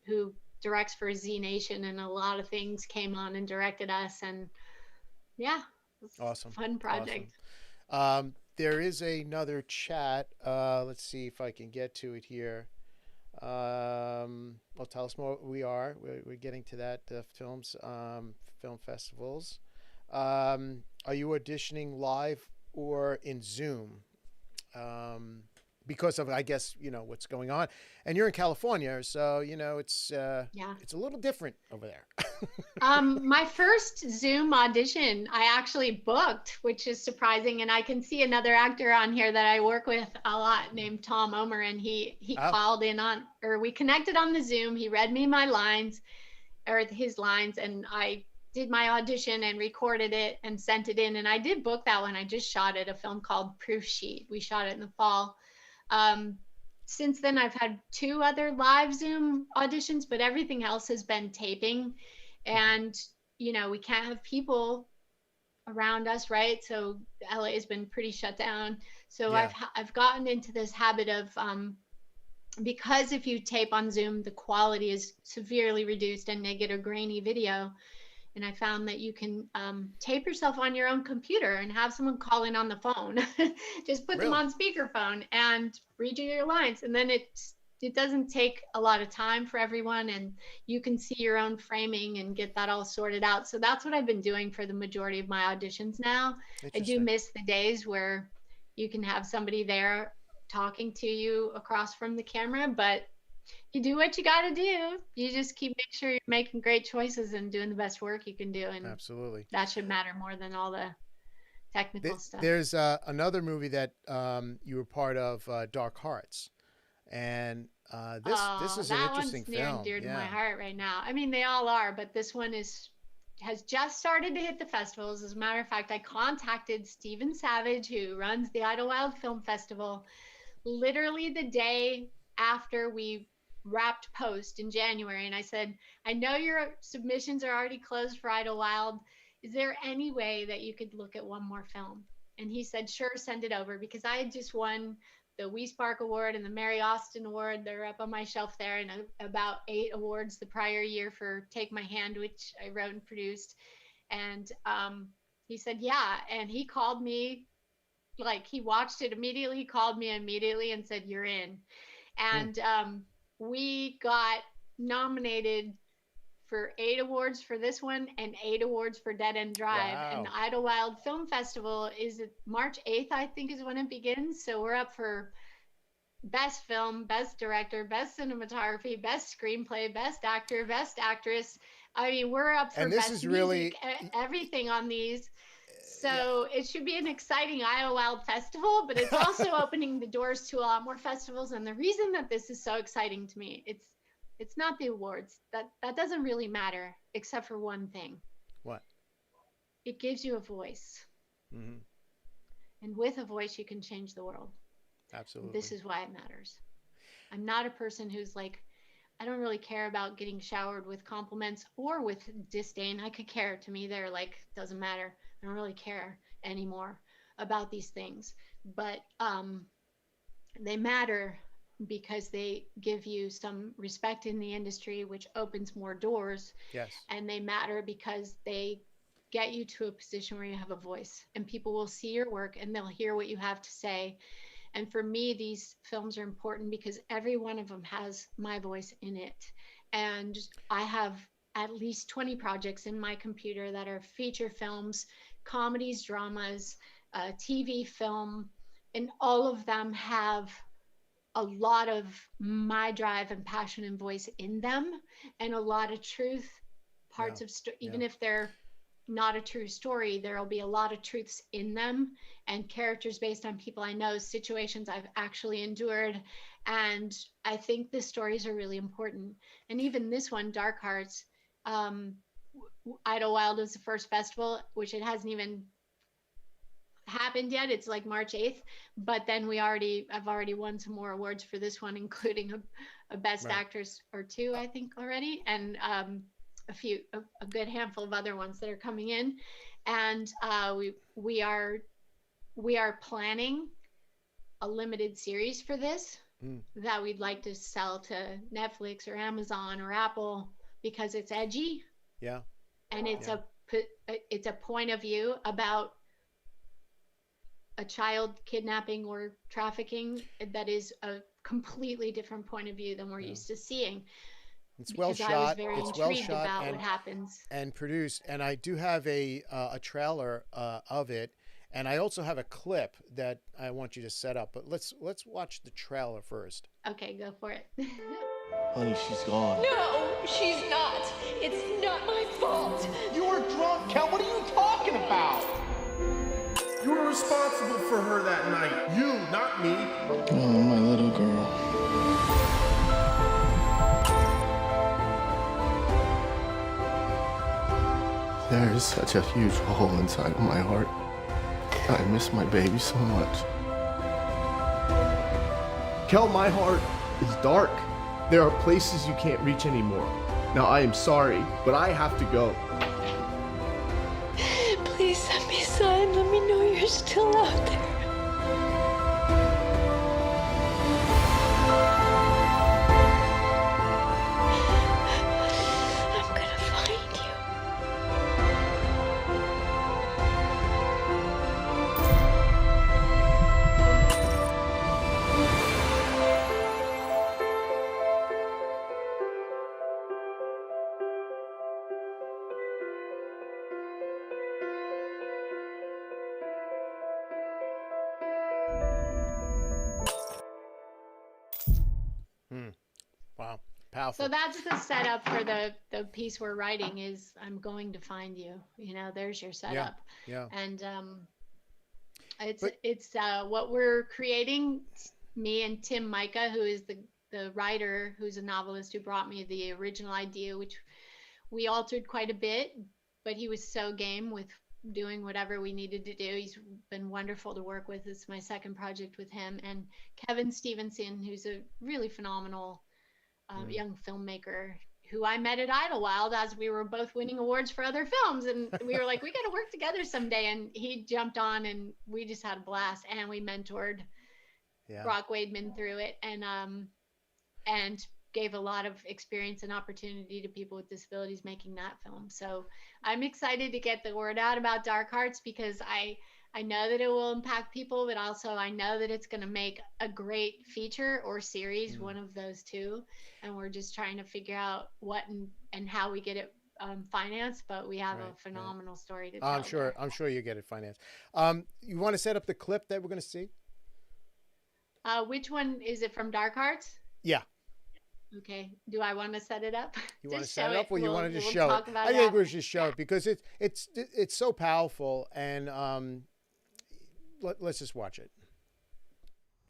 who directs for Z Nation and a lot of things, came on and directed us, and yeah, awesome. Fun project. Awesome. There is another chat. Let's see if I can get to it here. Well, tell us more. We're getting to that. Films, film festivals. Are you auditioning live or in Zoom? Because of, I guess, what's going on, and you're in California, so it's a little different over there. My first Zoom audition I actually booked, which is surprising, and I can see another actor on here that I work with a lot named Tom Omer, and he called in we connected on the Zoom. He read me my lines, or his lines, and I did my audition and recorded it and sent it in, and I did book that one. I just shot it, a film called Proof Sheet. We shot it in the fall. Since then, I've had 2 other live Zoom auditions, but everything else has been taping. And, we can't have people around us, right? So LA has been pretty shut down. So yeah. I've gotten into this habit of, because if you tape on Zoom, the quality is severely reduced and they get a grainy video. And I found that you can tape yourself on your own computer and have someone call in on the phone. Just put them on speakerphone and read you your lines. And then it doesn't take a lot of time for everyone, and you can see your own framing and get that all sorted out. So that's what I've been doing for the majority of my auditions now. I do miss the days where you can have somebody there talking to you across from the camera, but you do what you got to do. You just make sure you're making great choices and doing the best work you can do. And absolutely, that should matter more than all the technical stuff. There's another movie that you were part of, Dark Hearts. And this is an interesting film. That one's near and dear to my heart right now. I mean, they all are, but this one has just started to hit the festivals. As a matter of fact, I contacted Steven Savage, who runs the Idlewild Film Festival, literally the day after we wrapped post in January. And I said, I know your submissions are already closed for Idlewild. Is there any way that you could look at one more film? And he said, sure, send it over, because I had just won the We Spark Award and the Mary Austin Award. They're up on my shelf there, and about 8 awards the prior year for Take My Hand, which I wrote and produced. And he said, yeah. And he called me, like, he watched it immediately, called me immediately and said, you're in. And we got nominated for 8 awards for this one and 8 awards for Dead End Drive. Wow. And the Idlewild Film Festival is March 8th, I think, is when it begins. So we're up for Best Film, Best Director, Best Cinematography, Best Screenplay, Best Actor, Best Actress. I mean, we're up for And this Best is Music, really everything on these. So it should be an exciting Idlewild festival, but it's also opening the doors to a lot more festivals. And the reason that this is so exciting to me, it's not the awards. That doesn't really matter, except for one thing. What? It gives you a voice. Mm-hmm. And with a voice, you can change the world. Absolutely. This is why it matters. I'm not a person who's like, I don't really care about getting showered with compliments or with disdain. I could care. To me, they're like, doesn't matter. I don't really care anymore about these things. But they matter because they give you some respect in the industry, which opens more doors. Yes. And they matter because they get you to a position where you have a voice and people will see your work and they'll hear what you have to say. And for me, these films are important because every one of them has my voice in it. And I have at least 20 projects in my computer that are feature films, comedies, dramas, TV, film, and all of them have a lot of my drive and passion and voice in them, and a lot of truth parts of even if they're not a true story, there'll be a lot of truths in them and characters based on people I know, situations I've actually endured. And I think the stories are really important. And even this one, Dark Hearts, Idlewild is the first festival, which it hasn't even happened yet. It's like March 8th, but then I've already won some more awards for this one, including a best actress or 2, I think already. And a good handful of other ones that are coming in. And we are planning a limited series for this that we'd like to sell to Netflix or Amazon or Apple because it's edgy. Yeah. And it's a point of view about a child kidnapping or trafficking that is a completely different point of view than we're used to seeing. It's well Because shot. I was very It's well intrigued shot about what happens. and produced. And I do have a trailer of it, and I also have a clip that I want you to set up. But let's watch the trailer first. Okay, go for it. Honey, she's gone. No, she's not. It's not my fault. You were drunk, Kel. What are you talking about? You were responsible for her that night. You, not me. Oh, my little girl. There is such a huge hole inside of my heart. I miss my baby so much. Kel, my heart is dark. There are places you can't reach anymore. Now, I am sorry, but I have to go. Please send me a sign. Let me know you're still out there. I'm gonna find you. Wow. Powerful. So that's the setup for the piece we're writing is I'm going to find you. You know, there's your setup. Yeah. And it's what we're creating. Me and Tim Micah, who is the writer, who's a novelist who brought me the original idea, which we altered quite a bit, but he was so game with doing whatever we needed to do. He's been wonderful to work with. It's my second project with him. And Kevin Stevenson, who's a really phenomenal young filmmaker who I met at Idlewild as we were both winning awards for other films. And we were like, we got to work together someday. And he jumped on and we just had a blast. And we mentored Brock Wademan through it and gave a lot of experience and opportunity to people with disabilities making that film. So I'm excited to get the word out about Dark Hearts because I I know that it will impact people, but also I know that it's going to make a great feature or series, one of those two. And we're just trying to figure out what and how we get it financed, but we have a phenomenal story to tell. I'm sure you get it financed. You want to set up the clip that we're going to see? Which one is it, from Dark Hearts? Yeah. Okay. Do I want to set it up? You want to set it up, or you want to just show it? I think we should just show it because it's so powerful, and let's just watch it.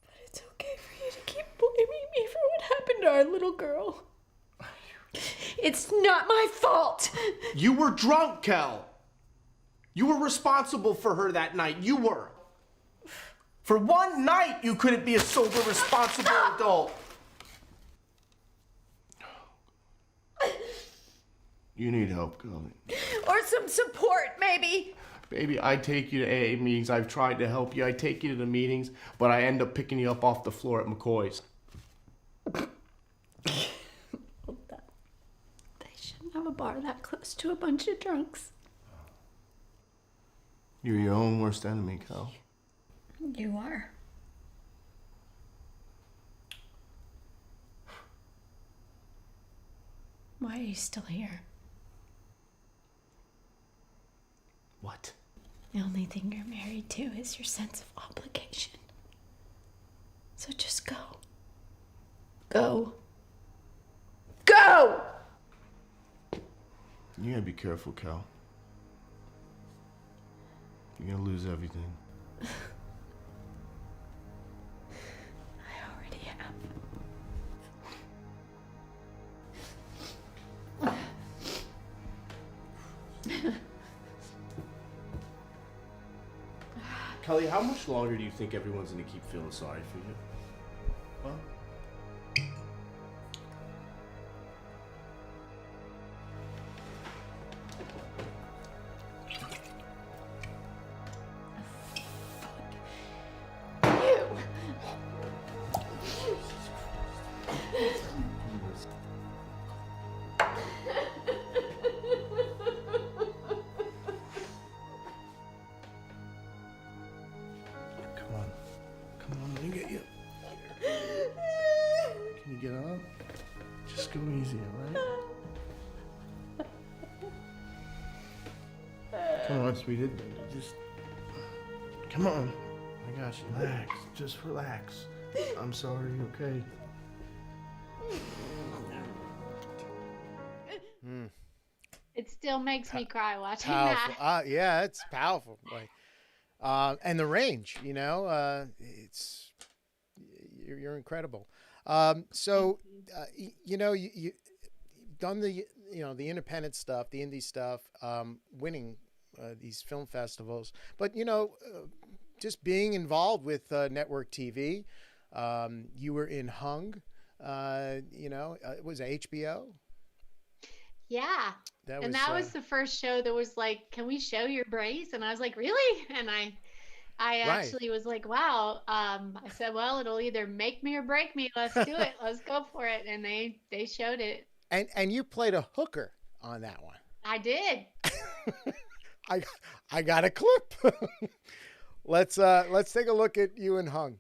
But it's okay for you to keep blaming me for what happened to our little girl. It's not my fault. You were drunk, Kel. You were responsible for her that night. You were. For one night, you couldn't be a sober, responsible adult. You need help, Kel. Or some support, maybe. Baby, I take you to AA meetings. I've tried to help you. I take you to the meetings, but I end up picking you up off the floor at McCoy's. They shouldn't have a bar that close to a bunch of drunks. You're your own worst enemy, Kel. You are. Why are you still here? What? The only thing you're married to is your sense of obligation. So just go. Go. Go! You gotta be careful, Kel. You're gonna lose everything. I already have. Kelly, how much longer do you think everyone's gonna keep feeling sorry for you? Huh? Come on, let me get you. Can you get up? Just go easy, alright? Come on, sweetie. Just come on. I got you. Relax. Just relax. I'm sorry, okay? It still makes me cry watching Powerful. that. Yeah, it's powerful. Like, and the range, it's you're incredible. So, you've done the the independent stuff, the indie stuff, winning these film festivals, but just being involved with network TV. You were in Hung. It was HBO. Yeah. That was the first show that was like, can we show your brace? And I was like, really? And I actually was like, wow. I said, well, it'll either make me or break me. Let's do it. Let's go for it. And they showed it. And you played a hooker on that one. I did. I got a clip. Let's take a look at you and Hung.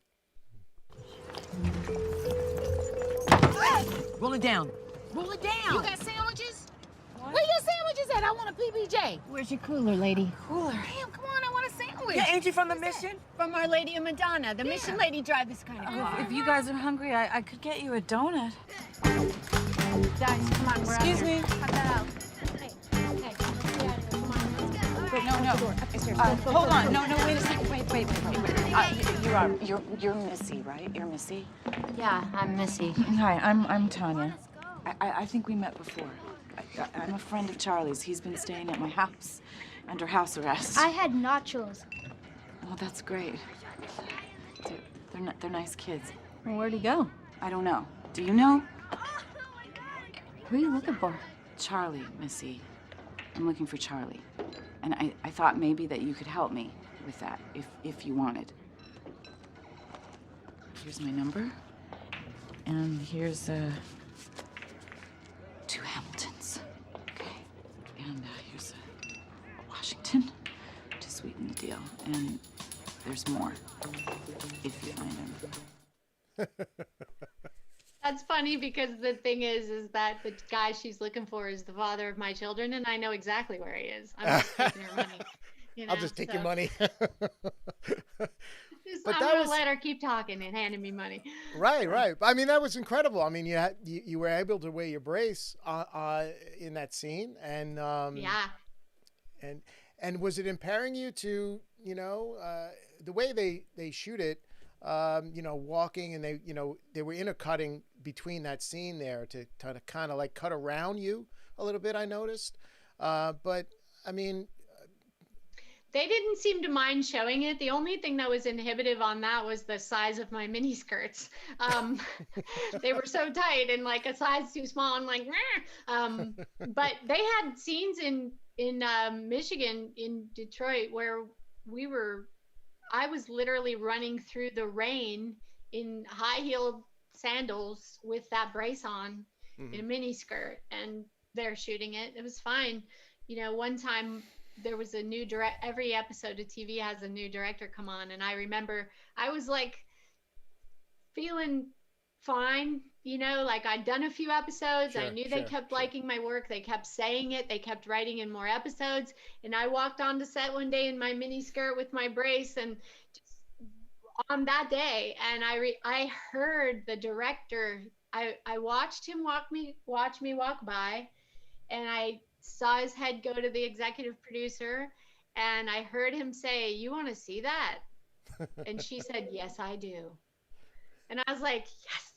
Roll it down. Roll it down. You got sandwiches? What? Where your sandwiches at? I want a PBJ. Where's your cooler, lady? Cooler? Damn, come on, I want a sandwich. Yeah, ain't you from the mission? From Our Lady of Madonna. The mission lady drive this kind of car. If you guys are hungry, I could get you a donut. Guys, come on, we're out Excuse here. me. Cut that out. Hey, come on, let's go. No. Hold on. No, wait a second. Wait. You're Missy, right? You're Missy? Yeah, I'm Missy. Hi, I'm Tanya. I think we met before. I'm a friend of Charlie's. He's been staying at my house under house arrest. I had nachos. Oh, that's great. They're nice kids. Well, where'd he go? I don't know. Do you know? Who are you looking for? Charlie, Missy. I'm looking for Charlie. And I thought maybe that you could help me with that, if you wanted. Here's my number. And here's, 2 Hamiltons. Okay. And here's a Washington to sweeten the deal. And there's more. If you find him. That's funny because the thing is that the guy she's looking for is the father of my children, and I know exactly where he is. I'm just taking her money. You know, I'll just take your money. I'm gonna let her keep talking and handing me money. Right. I mean, that was incredible. I mean, you were able to wear your brace in that scene, and yeah. And was it impairing you to, the way they shoot it, walking, and they were intercutting between that scene there to kind of like cut around you a little bit, I noticed. But I mean, they didn't seem to mind showing it. The only thing that was inhibitive on that was the size of my mini skirts. They were so tight and like a size too small. I'm like, but they had scenes in Michigan, in Detroit, where I was literally running through the rain in high-heeled sandals with that brace on, in a mini skirt, and they're shooting it. It was fine. One time there was a new every episode of TV has a new director come on, and I remember I was like feeling fine, like I'd done a few episodes. I knew they kept liking my work. They kept saying it. They kept writing in more episodes. And I walked onto set one day in my mini skirt with my brace, and just on that day, and I heard the director. I watched him watch me walk by, and I saw his head go to the executive producer, and I heard him say, "You want to see that?" And she said, "Yes, I do." And I was like, "Yes."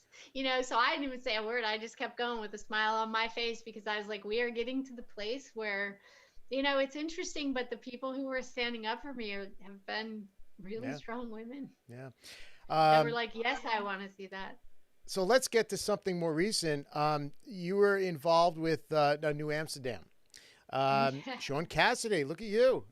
So I didn't even say a word. I just kept going with a smile on my face, because I was like, we are getting to the place where, it's interesting, but the people who were standing up for me have been really strong women. Yeah. They were like, yes, I want to see that. So let's get to something more recent. You were involved with New Amsterdam. Sean Cassidy, look at you.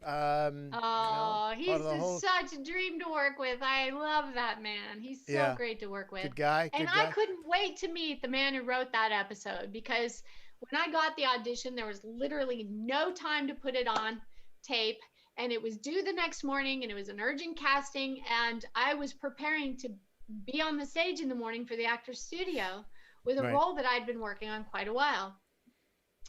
He's such a dream to work with. I love that man. He's so great to work with. Good guy. I couldn't wait to meet the man who wrote that episode, because when I got the audition, there was literally no time to put it on tape, and it was due the next morning, and it was an urgent casting, and I was preparing to be on the stage in the morning for the Actors Studio with a role that I'd been working on quite a while.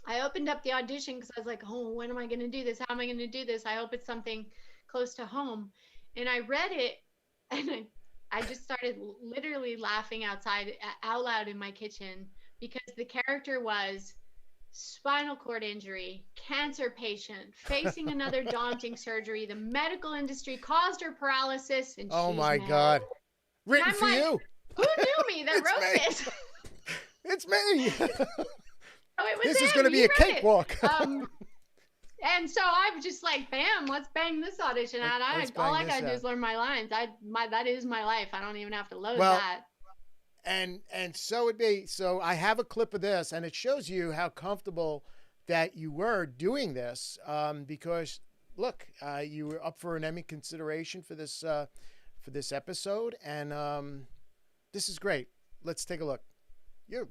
I opened up the audition because I was like, oh, when am I going to do this? How am I going to do this? I hope it's something close to home. And I read it, and I just started literally laughing out loud in my kitchen, because the character was spinal cord injury, cancer patient, facing another daunting surgery. The medical industry caused her paralysis, and oh my God. Written for you. Who knew me that wrote this? It's me. This is going to be a cakewalk. And so I was just like, bam, let's bang this audition out. All I got to do is learn my lines. That is my life. I don't even have to load that. And so it be. So I have a clip of this, and it shows you how comfortable that you were doing this, because, look, you were up for an Emmy consideration for this episode, and this is great. Let's take a look. You're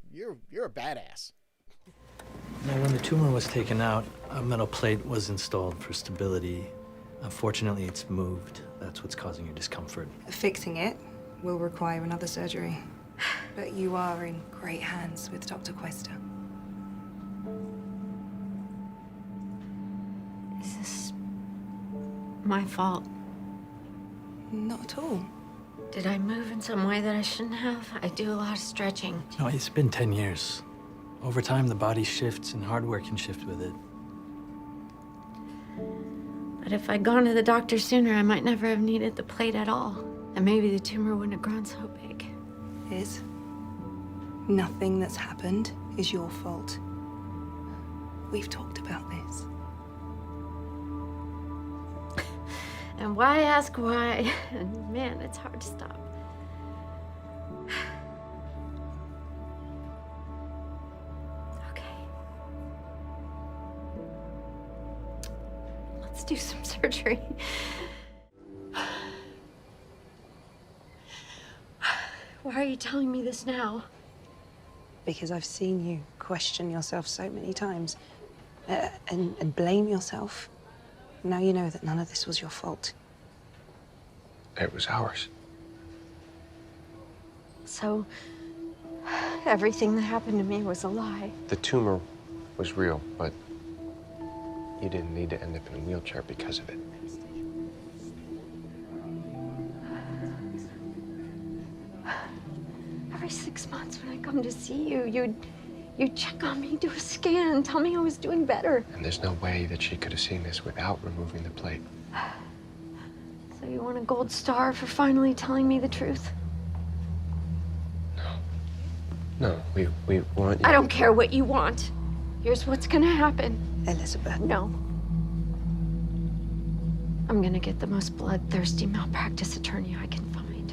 a badass. Now, when the tumor was taken out, a metal plate was installed for stability. Unfortunately, it's moved. That's what's causing your discomfort. Fixing it will require another surgery. But you are in great hands with Dr. Cuesta. Is this my fault? Not at all. Did I move in some way that I shouldn't have? I do a lot of stretching. No, it's been 10 years. Over time, the body shifts, and hard work can shift with it. But if I'd gone to the doctor sooner, I might never have needed the plate at all. And maybe the tumor wouldn't have grown so big. Is nothing that's happened is your fault. We've talked about this. And why ask why? And man, it's hard to stop. Let's do some surgery. Why are you telling me this now? Because I've seen you question yourself so many times and blame yourself. Now you know that none of this was your fault. It was ours. So, everything that happened to me was a lie. The tumor was real, but you didn't need to end up in a wheelchair because of it. Every 6 months when I come to see you, you'd check on me, do a scan, tell me I was doing better. And there's no way that she could have seen this without removing the plate. So you want a gold star for finally telling me the truth? No, we want you. I don't care what you want. Here's what's gonna happen. Elizabeth. No. I'm gonna get the most bloodthirsty malpractice attorney I can find.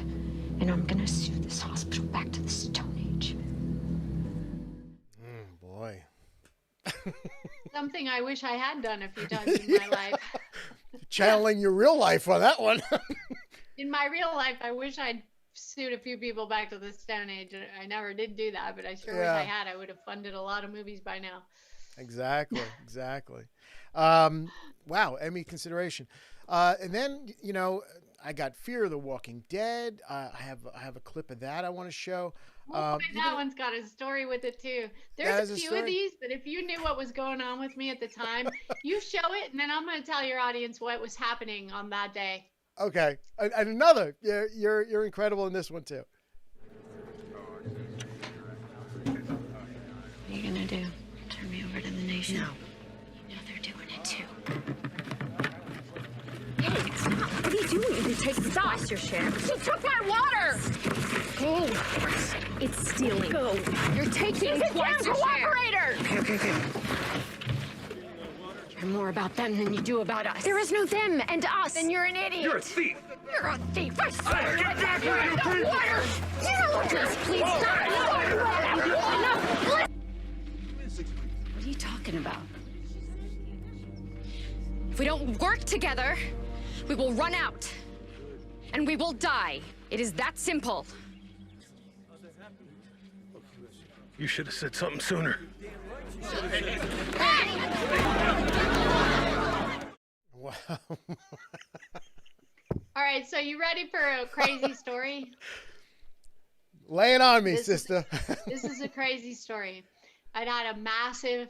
And I'm gonna sue this hospital back to the Stone Age. Boy. Something I wish I had done a few times in my life. Channeling your real life on that one. In my real life, I wish I'd sued a few people back to the Stone Age. I never did do that, but I sure wish I had. I would have funded a lot of movies by now. Exactly. Wow, Emmy consideration. And then, you know, I got Fear of the Walking Dead. I have a clip of that I want to show. That one's got a story with it too. There's a few of these that if you knew what was going on with me at the time, you show it, and then I'm going to tell your audience what was happening on that day. Okay, and another. You're incredible in this one too. What are you gonna do? Turn me over to the nation? No. You know they're doing it too. Hey, stop. What are you doing? You take stop your share. She took my water! Go. It's stealing. Go. You're taking twice your share. Okay. You're more about them than you do about us. There is no them and us. Then you're an idiot. You're a thief. You're a thief. I swear. Get back here, you thief! Water. Jesus, please stop. What are you talking about? If we don't work together, we will run out. And we will die. It is that simple. You should have said something sooner. Wow. All right, so you ready for a crazy story? Lay it on me, sister. This is a crazy story. I'd had a massive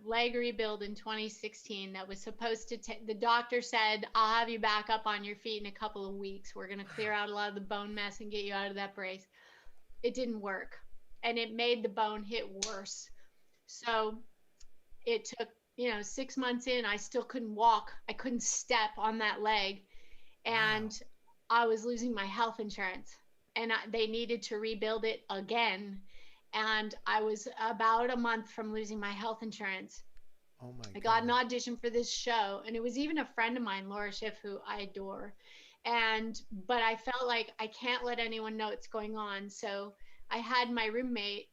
leg rebuild in 2016 that was supposed to the doctor said, I'll have you back up on your feet in a couple of weeks. We're going to clear out a lot of the bone mess and get you out of that brace. It didn't work, and it made the bone hit worse. So it took, 6 months in, I still couldn't walk. I couldn't step on that leg, and I was losing my health insurance, and they needed to rebuild it again. And I was about a month from losing my health insurance. Oh my God. I got an audition for this show, and it was even a friend of mine, Laura Schiff, who I adore. But I felt like I can't let anyone know what's going on. So I had my roommate,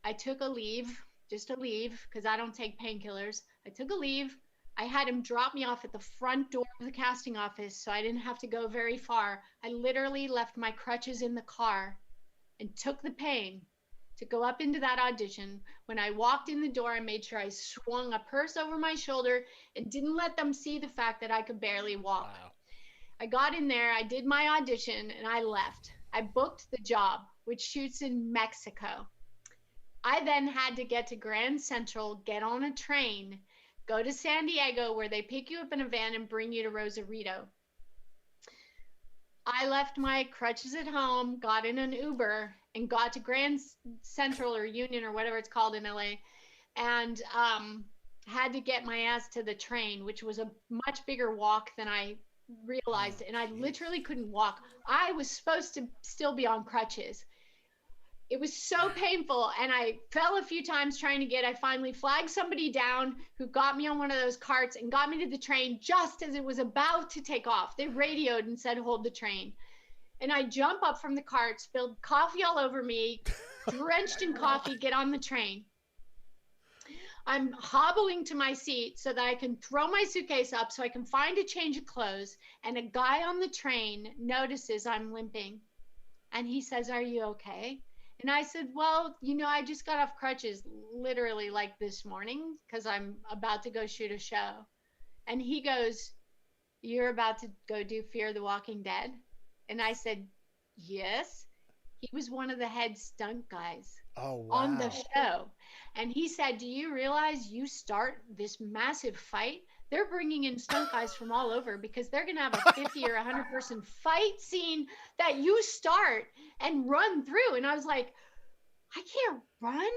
I took a leave, just a leave, because I don't take painkillers. I took a leave. I had him drop me off at the front door of the casting office so I didn't have to go very far. I literally left my crutches in the car and took the pain to go up into that audition. When I walked in the door, I made sure I swung a purse over my shoulder and didn't let them see the fact that I could barely walk. Wow. I got in there, I did my audition, and I left. I booked the job, which shoots in Mexico. I then had to get to Grand Central, get on a train, go to San Diego, where they pick you up in a van and bring you to Rosarito. I left my crutches at home, got in an Uber, and got to Grand Central or Union or whatever it's called in LA, and had to get my ass to the train, which was a much bigger walk than I realized, and I literally couldn't walk. I was supposed to still be on crutches. It was so painful, and I fell a few times trying to I finally flagged somebody down who got me on one of those carts and got me to the train just as it was about to take off. They radioed and said, hold the train. And I jump up from the cart, spilled coffee all over me, drenched in coffee, get on the train. I'm hobbling to my seat so that I can throw my suitcase up so I can find a change of clothes. And a guy on the train notices I'm limping. And he says, are you okay? And I said, well, I just got off crutches literally like this morning because I'm about to go shoot a show. And he goes, you're about to go do Fear the Walking Dead? And I said, yes. He was one of the head stunt guys Oh, on the wow. show. And he said, do you realize you start this massive fight? They're bringing in stunt guys from all over because they're going to have a 50 or 100 person fight scene that you start and run through. And I was like, I can't run.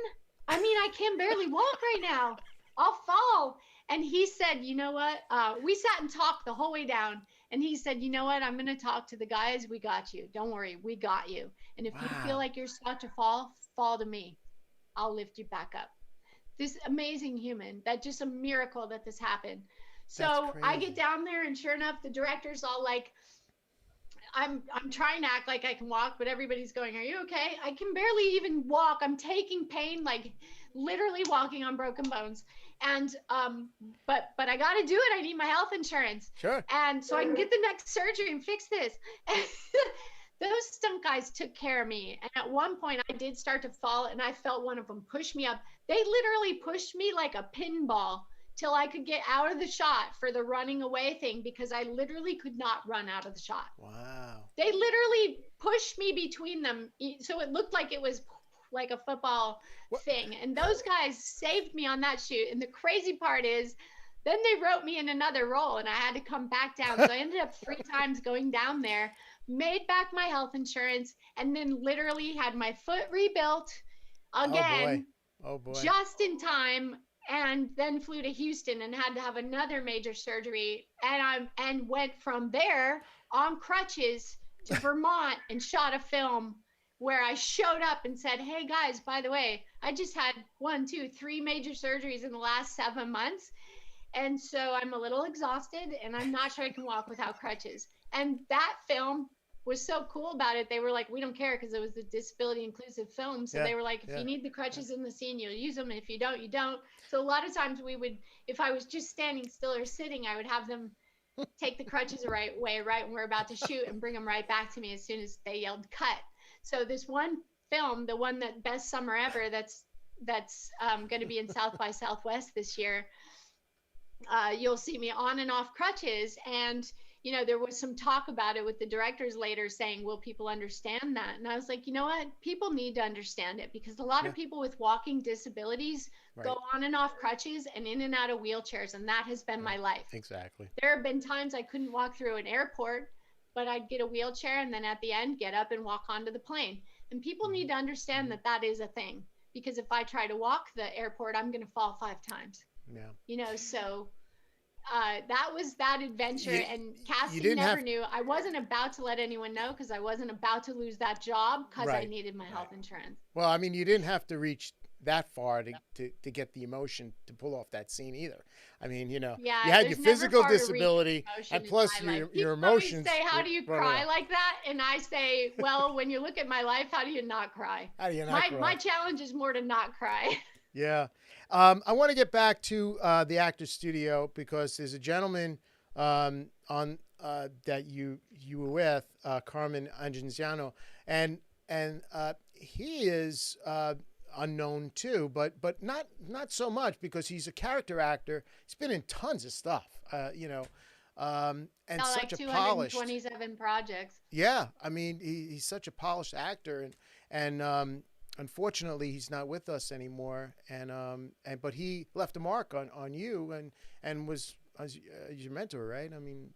I mean, I can barely walk right now. I'll fall. And he said, you know what? We sat and talked the whole way down. And he said, you know what? I'm going to talk to the guys. We got you. Don't worry. We got you. And if you feel like you're about to fall, fall to me. I'll lift you back up. This amazing human, that just a miracle that this happened. So I get down there and sure enough, the director's all like, I'm trying to act like I can walk, but everybody's going, are you okay? I can barely even walk. I'm taking pain, like literally walking on broken bones. And, but I got to do it. I need my health insurance. Sure. And so I can get the next surgery and fix this. Those stunt guys took care of me. And at one point I did start to fall and I felt one of them push me up. They literally pushed me like a pinball till I could get out of the shot for the running away thing because I literally could not run out of the shot. Wow. They literally pushed me between them. So it looked like it was like a football thing. And those guys saved me on that shoot. And the crazy part is then they wrote me in another role and I had to come back down. So I ended up 3 times going down there, made back my health insurance, and then literally had my foot rebuilt again. Oh boy. Just in time. And then flew to Houston and had to have another major surgery. And went from there on crutches to Vermont and shot a film where I showed up and said, hey guys, by the way, I just had 1, 2, 3 major surgeries in the last 7 months. And so I'm a little exhausted and I'm not sure I can walk without crutches. And that film was so cool about it. They were like, we don't care because it was a disability inclusive film. So they were like, if you need the crutches in the scene, you'll use them. And if you don't, you don't. So a lot of times we would, if I was just standing still or sitting, I would have them take the crutches the right way, right when we're about to shoot, and bring them right back to me as soon as they yelled cut. So this one film, the one that Best Summer Ever, that's going to be in South by Southwest this year, you'll see me on and off crutches. And you know, there was some talk about it with the directors later saying, will people understand that? And I was like, you know what? People need to understand it because a lot of people with walking disabilities go on and off crutches and in and out of wheelchairs. And that has been my life. Exactly. There have been times I couldn't walk through an airport, but I'd get a wheelchair and then at the end, get up and walk onto the plane. And people need to understand that that is a thing because if I try to walk the airport, I'm going to fall 5 times. Yeah. You know, so that was that adventure, and Cassie never knew. I wasn't about to let anyone know because I wasn't about to lose that job because I needed my health insurance. Well, I mean, you didn't have to reach that far to get the emotion to pull off that scene either. I mean, you know, you had your physical disability and plus your emotions. People say, how do you cry like that? And I say, well, when you look at my life, how do you not cry? How do you not cry? My challenge is more to not cry. Yeah. I want to get back to the Actors Studio because there's a gentleman on that you were with, Carmen Angenciano, and he is unknown too, but not so much because he's a character actor. He's been in tons of stuff, you know, and such like a polished 227 projects. Yeah, I mean he's such a polished actor, and unfortunately, he's not with us anymore, but he left a mark on you and was your mentor, right? I mean,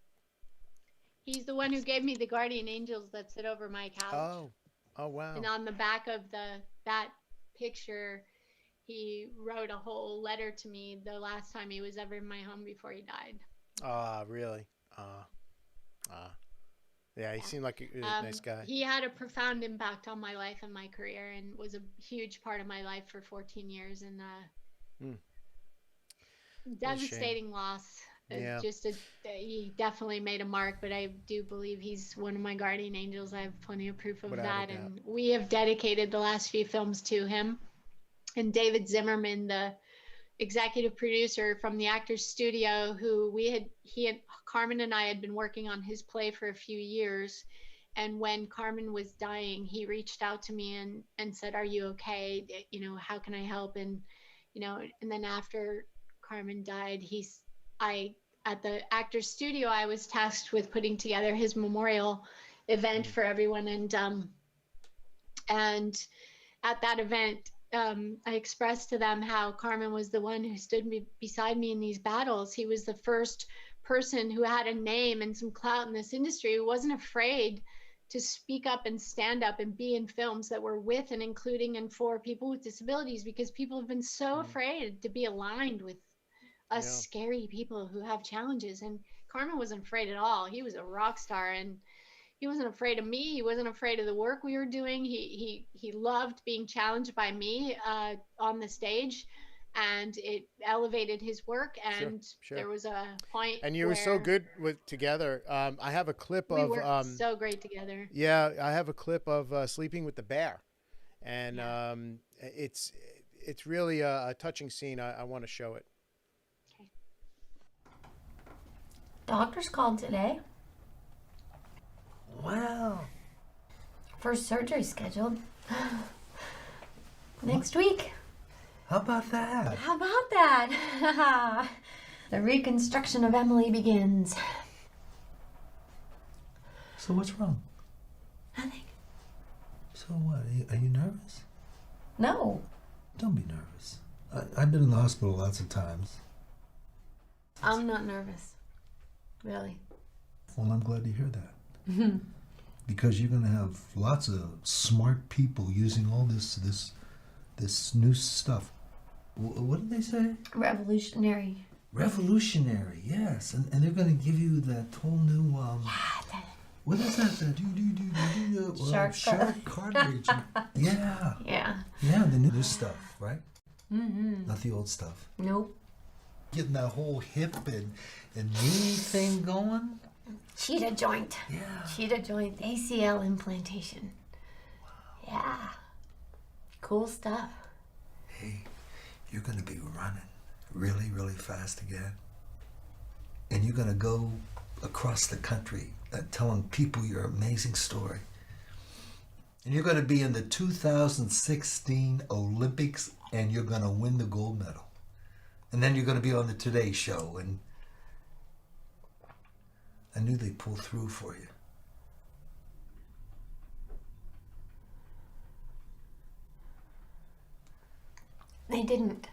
he's the one who gave me the guardian angels that sit over my couch. Oh wow! And on the back of that picture, he wrote a whole letter to me the last time he was ever in my home before he died. Really? Yeah, he seemed like a nice guy. He had a profound impact on my life and my career and was a huge part of my life for 14 years. And devastating loss. Yeah. He definitely made a mark, but I do believe he's one of my guardian angels. I have plenty of proof of that. And we have dedicated the last few films to him. And David Zimmerman, the executive producer from the Actors Studio, who Carmen and I had been working on his play for a few years. And when Carmen was dying, he reached out to me and said, are you okay? You know, how can I help? And, you know, and then after Carmen died, at the Actors Studio, I was tasked with putting together his memorial event for everyone. And at that event, I expressed to them how Carmen was the one who stood beside me in these battles. He was the first person who had a name and some clout in this industry, who wasn't afraid to speak up and stand up and be in films that were with and including and for people with disabilities, because people have been so afraid to be aligned with us scary people who have challenges. And Carmen wasn't afraid at all. He was a rock star, and he wasn't afraid of me. He wasn't afraid of the work we were doing. He loved being challenged by me on the stage, and it elevated his work. And Sure. there was a point. And you were so good together. I have a clip we of. worked so great together. Yeah, I have a clip of Sleeping with the Bear, and it's really a touching scene. I want to show it. Okay. Doctor's called today. Wow. First surgery scheduled. Next week. How about that? How about that? The reconstruction of Emily begins. So what's wrong? Nothing. So what? Are you nervous? No. Don't be nervous. I've been in the hospital lots of times. I'm not nervous. Really. Well, I'm glad to hear that. Because you're going to have lots of smart people using all this new stuff. What did they say? Revolutionary. Revolutionary, yes. And they're going to give you that whole new what is that? Shark cartridge. Yeah. Yeah. Yeah, the new stuff, right? Mm-hmm. Not the old stuff. Nope. Getting that whole hip and knee thing going. Cheetah joint. Yeah. Cheetah joint ACL implantation. Wow. Yeah. Cool stuff. Hey, you're going to be running really, really fast again. And you're going to go across the country telling people your amazing story. And you're going to be in the 2016 Olympics, and you're going to win the gold medal. And then you're going to be on the Today Show, and I knew they'd pull through for you. They didn't.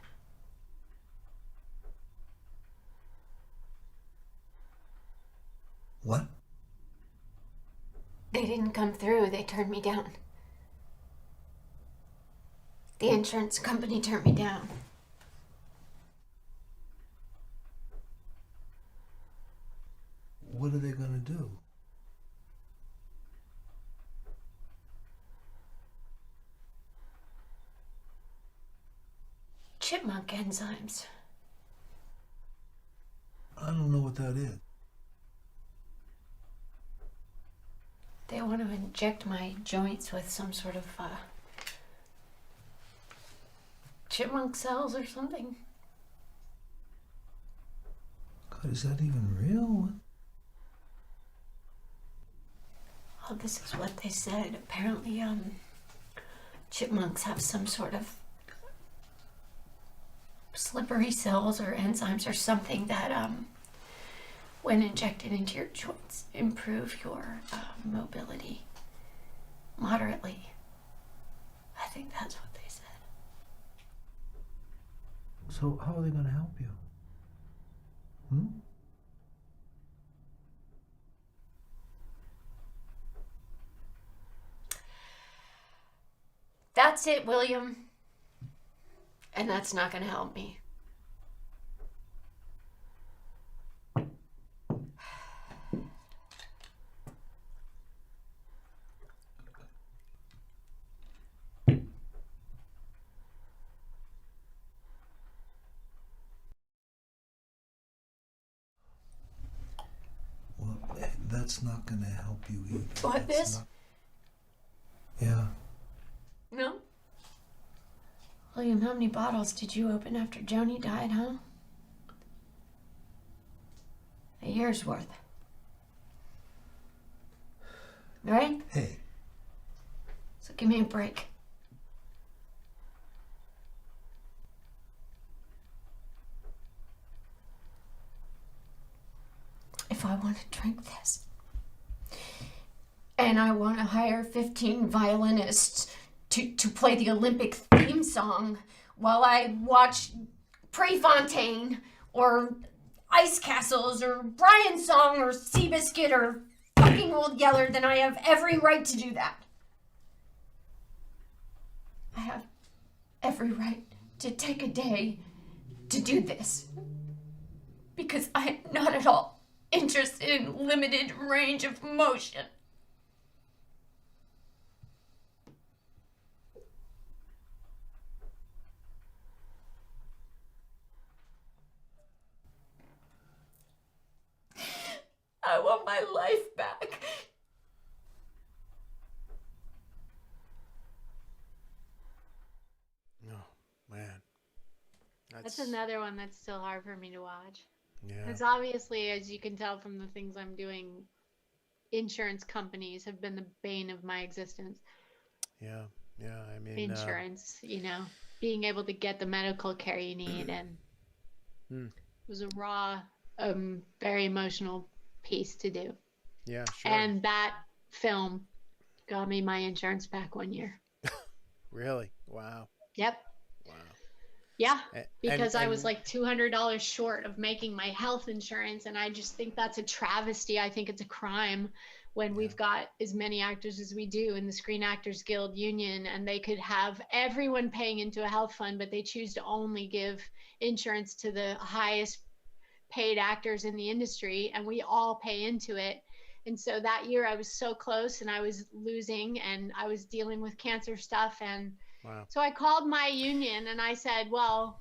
What? They didn't come through. They turned me down. The insurance company turned me down. What are they going to do? Chipmunk enzymes. I don't know what that is. They want to inject my joints with some sort of chipmunk cells or something. God, is that even real? Oh, this is what they said. Apparently, chipmunks have some sort of slippery cells or enzymes or something that, when injected into your joints, improve your mobility moderately. I think that's what they said. So how are they going to help you? That's it, William. And that's not going to help me. Well, that's not going to help you either. What, this? Yeah. No. William, how many bottles did you open after Joni died, huh? A year's worth. Right? Hey. So give me a break. If I want to drink this, and I want to hire 15 violinists to play the Olympic theme song while I watch Prefontaine or Ice Castles or Brian's Song or Seabiscuit or fucking Old Yeller, then I have every right to do that. I have every right to take a day to do this because I'm not at all interested in limited range of motion. I want my life back. Oh, man. That's another one that's still hard for me to watch. Yeah. Because obviously, as you can tell from the things I'm doing, insurance companies have been the bane of my existence. Yeah, yeah. I mean, insurance, you know, being able to get the medical care you need, and it was a raw, very emotional piece to do. Yeah, sure. And that film got me my insurance back 1 year. Really? Wow. Yep. Wow. Yeah, because and I was like $200 short of making my health insurance, and I just think that's a travesty. I think it's a crime when we've got as many actors as we do in the Screen Actors Guild Union, and they could have everyone paying into a health fund, but they choose to only give insurance to the highest paid actors in the industry, and we all pay into it. And so that year I was so close, and I was losing, and I was dealing with cancer stuff, and wow. So I called my union and I said, well,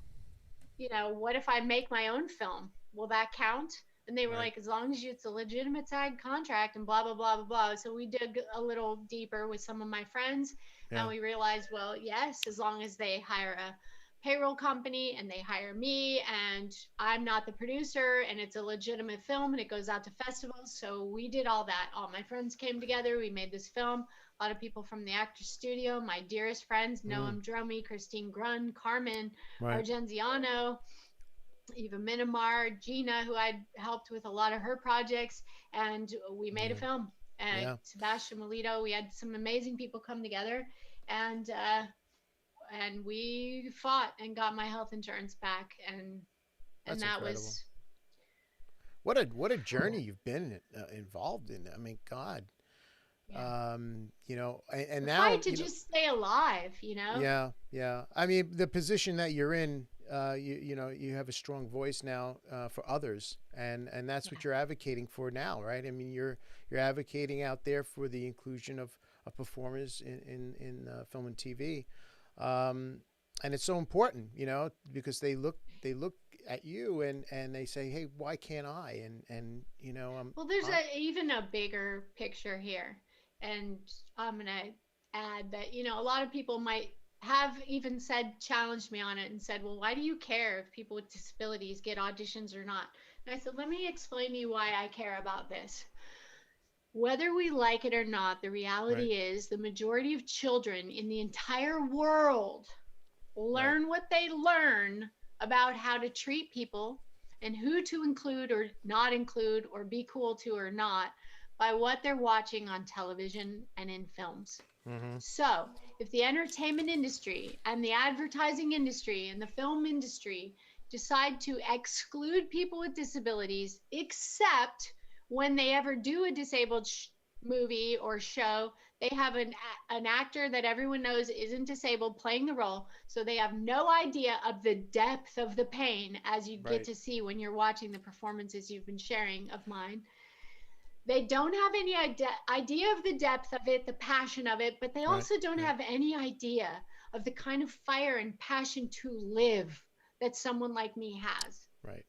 you know, what if I make my own film? Will that count? And they were like, as long as it's a legitimate SAG contract and blah, blah, blah, blah, blah. So we dug a little deeper with some of my friends, and we realized, well, yes, as long as they hire a payroll company and they hire me and I'm not the producer and it's a legitimate film and it goes out to festivals. So we did all that. All my friends came together. We made this film. A lot of people from the Actors Studio, my dearest friends, Noam Dromey, Christine Grun, Carmen Argenziano, Eva Minamar, Gina, who I'd helped with a lot of her projects. And we made a film. And Sebastian Melito, we had some amazing people come together, and we fought and got my health insurance back. And That's that incredible. was what a journey you've been involved in. I mean, God. You know, and now fight to just stay alive, you know. Yeah. I mean, the position that you're in, you know, you have a strong voice now for others, and that's what you're advocating for now, right? I mean, you're advocating out there for the inclusion of performers in film and TV, and it's so important, you know, because they look at you and they say, hey, why can't I? And you know, well, there's even a bigger picture here. And I'm going to add that, you know, a lot of people might have even challenged me on it and said, well, why do you care if people with disabilities get auditions or not? And I said, let me explain to you why I care about this. Whether we like it or not, the reality is the majority of children in the entire world learn what they learn about how to treat people and who to include or not include or be cool to or not by what they're watching on television and in films. So if the entertainment industry and the advertising industry and the film industry decide to exclude people with disabilities, except when they ever do a disabled movie or show, they have an actor that everyone knows isn't disabled playing the role, so they have no idea of the depth of the pain, as you get to see when you're watching the performances you've been sharing of mine. They don't have any idea of the depth of it, the passion of it, but they also don't have any idea of the kind of fire and passion to live that someone like me has. Right.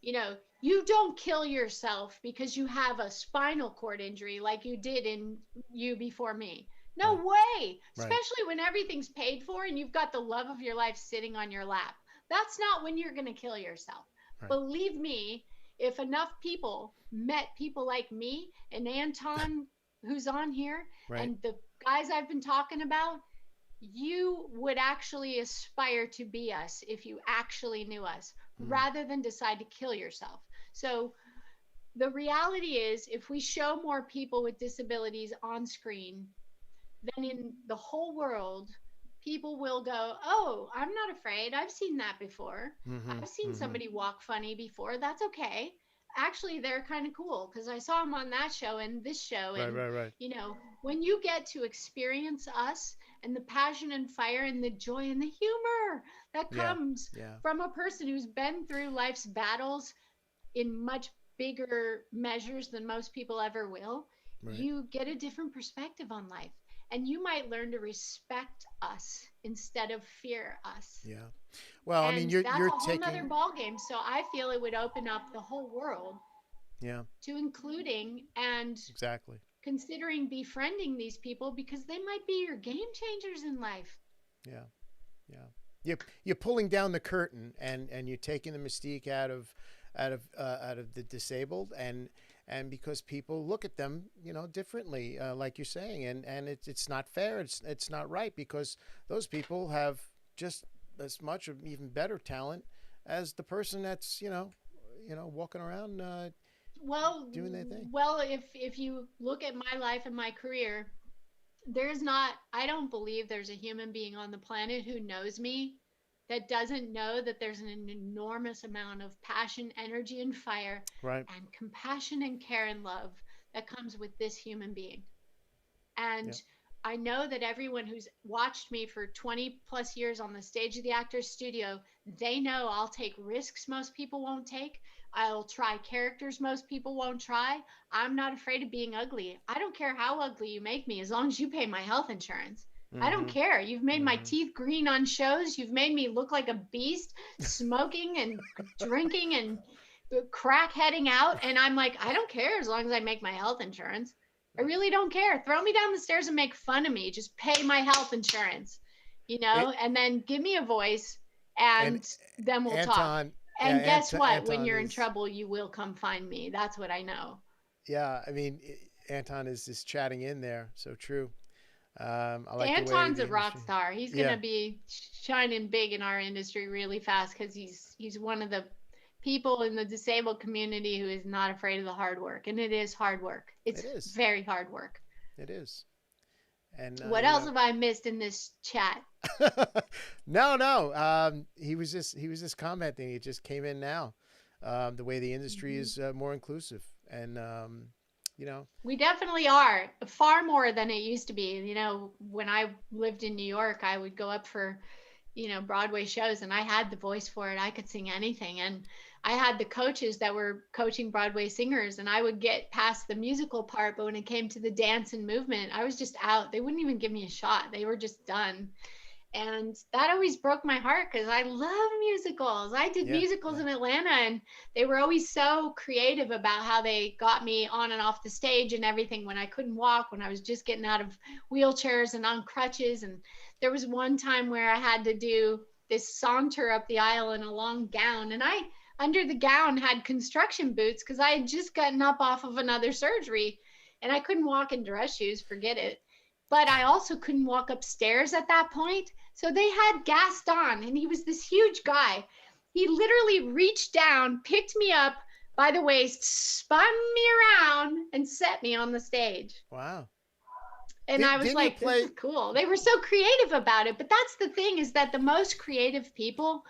You know, you don't kill yourself because you have a spinal cord injury like you did in You Before Me. No way. Especially when everything's paid for and you've got the love of your life sitting on your lap. That's not when you're going to kill yourself. Believe me, if enough people met people like me and Anton, who's on here, and the guys I've been talking about, you would actually aspire to be us if you actually knew us, rather than decide to kill yourself. So the reality is, if we show more people with disabilities on screen, then in the whole world, people will go, oh, I'm not afraid. I've seen that before. I've seen somebody walk funny before. That's okay. Actually, they're kind of cool because I saw them on that show and this show. And, Right. you know, when you get to experience us and the passion and fire and the joy and the humor that comes from a person who's been through life's battles in much bigger measures than most people ever will, you get a different perspective on life. And you might learn to respect us instead of fear us. Yeah. Well, and I mean, you're that's taking a whole nother ball game. So I feel it would open up the whole world. Yeah. To including and exactly considering befriending these people because they might be your game changers in life. Yeah. You're pulling down the curtain and you're taking the mystique out of the disabled and because people look at them, you know, differently, like you're saying, and it's not fair. It's not right because those people have just as much or even better talent as the person that's, you know, walking around doing their thing. Well, if you look at my life and my career, I don't believe there's a human being on the planet who knows me that doesn't know that there's an enormous amount of passion, energy, and fire, and compassion and care and love that comes with this human being. And I know that everyone who's watched me for 20 plus years on the stage of the Actors Studio, they know I'll take risks most people won't take. I'll try characters most people won't try. I'm not afraid of being ugly. I don't care how ugly you make me as long as you pay my health insurance. I don't care. You've made my teeth green on shows. You've made me look like a beast, smoking and drinking and crackheading out. And I'm like, I don't care as long as I make my health insurance. I really don't care. Throw me down the stairs and make fun of me. Just pay my health insurance, you know, and then give me a voice and then we'll talk. And guess what? When you're in trouble, you will come find me. That's what I know. Yeah. I mean, Anton is just chatting in there. So true. I like Anton's a rock star. He's going to be shining big in our industry really fast because he's one of the people in the disabled community who is not afraid of the hard work. And it is hard work. It's very hard work. It is. And what else have I missed in this chat? No. He was just commenting. It just came in now. The way the industry is more inclusive and, you know, we definitely are far more than it used to be. You know, when I lived in New York, I would go up for, you know, Broadway shows and I had the voice for it. I could sing anything. And I had the coaches that were coaching Broadway singers and I would get past the musical part. But when it came to the dance and movement, I was just out. They wouldn't even give me a shot. They were just done. And that always broke my heart because I love musicals. I did musicals in Atlanta and they were always so creative about how they got me on and off the stage and everything when I couldn't walk, when I was just getting out of wheelchairs and on crutches. And there was one time where I had to do this saunter up the aisle in a long gown. And I, under the gown, had construction boots because I had just gotten up off of another surgery and I couldn't walk in dress shoes, forget it. But I also couldn't walk upstairs at that point. So they had Gaston, and he was this huge guy. He literally reached down, picked me up by the waist, spun me around, and set me on the stage. Wow. And I was like, this is cool. They were so creative about it. But that's the thing, is that the most creative people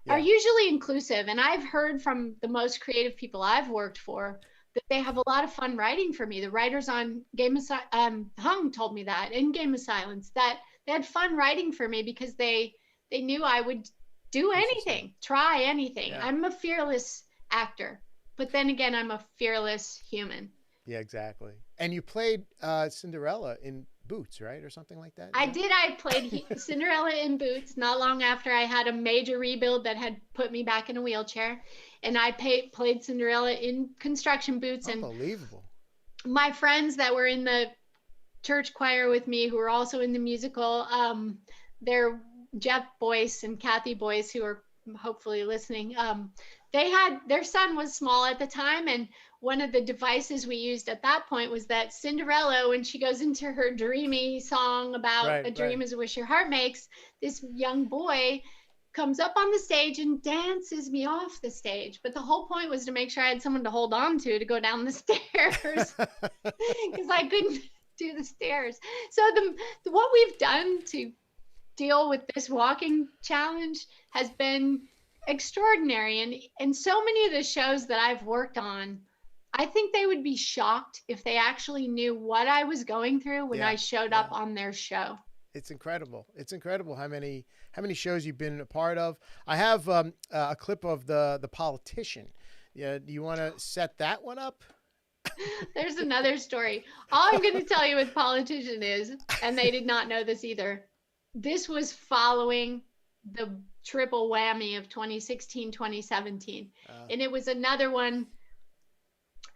are usually inclusive. And I've heard from the most creative people I've worked for that they have a lot of fun writing for me. The writers on Hung told me that in Game of Silence, that they had fun writing for me because they knew I would do anything, try anything. Yeah. I'm a fearless actor, but then again, I'm a fearless human. Yeah, exactly. And you played Cinderella in Boots, right? Or something like that? I did. I played Cinderella in Boots not long after I had a major rebuild that had put me back in a wheelchair. And I played Cinderella in construction boots. Unbelievable. And my friends that were in the church choir with me, who were also in the musical, they're Jeff Boyce and Kathy Boyce, who are hopefully listening. They had, their son was small at the time, and one of the devices we used at that point was that Cinderella, when she goes into her dreamy song about a dream is a wish your heart makes, this young boy comes up on the stage and dances me off the stage. But the whole point was to make sure I had someone to hold on to go down the stairs because I couldn't do the stairs. So what we've done to deal with this walking challenge has been extraordinary. And so many of the shows that I've worked on, I think they would be shocked if they actually knew what I was going through when I showed up on their show. It's incredible. It's incredible how many shows you've been a part of. I have a clip of the politician. Yeah, do you want to set that one up? There's another story. All I'm going to tell you with politician is, and they did not know this either, this was following the triple whammy of 2016, 2017. And it was another one.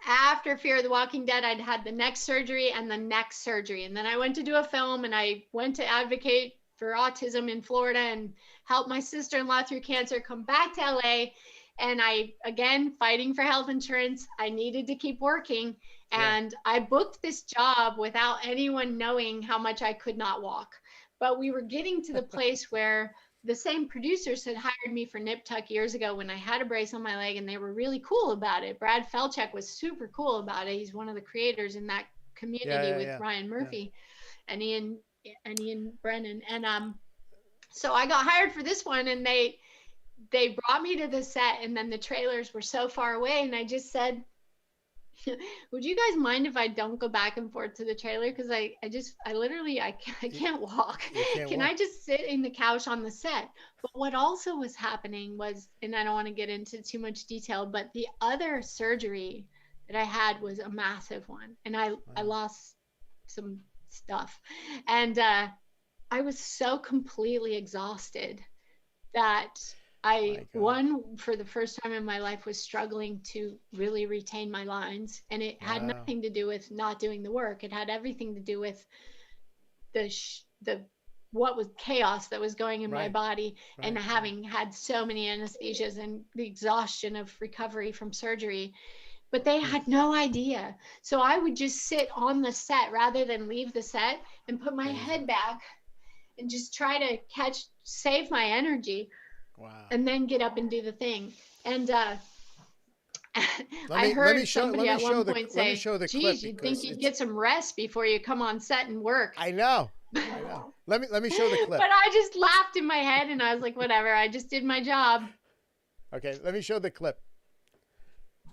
After Fear of the Walking Dead, I'd had the neck surgery and the neck surgery. And then I went to do a film, and I went to advocate for autism in Florida and help my sister-in-law through cancer, come back to LA. And I, again, fighting for health insurance, I needed to keep working. And I booked this job without anyone knowing how much I could not walk. But we were getting to the place where the same producers had hired me for Nip Tuck years ago when I had a brace on my leg, and they were really cool about it. Brad Felchuk was super cool about it. He's one of the creators in that community with Ryan Murphy and Ian Brennan. And so I got hired for this one, and they brought me to the set, and then the trailers were so far away, and I just said, would you guys mind if I don't go back and forth to the trailer? Because I literally can't walk. Can I just sit in the couch on the set? But what also was happening was, and I don't want to get into too much detail, but the other surgery that I had was a massive one. And I lost some stuff. And I was so completely exhausted that for the first time in my life, was struggling to really retain my lines. And it had nothing to do with not doing the work. It had everything to do with what was chaos that was going in my body, and having had so many anesthesias and the exhaustion of recovery from surgery. But they had no idea. So I would just sit on the set rather than leave the set and put my head back and just try to save my energy. Wow. And then get up and do the thing. And I heard somebody at one point say, geez, you'd think you'd get some rest before you come on set and work. I know. Let me show the clip. But I just laughed in my head, and I was like, whatever, I just did my job. Okay, let me show the clip.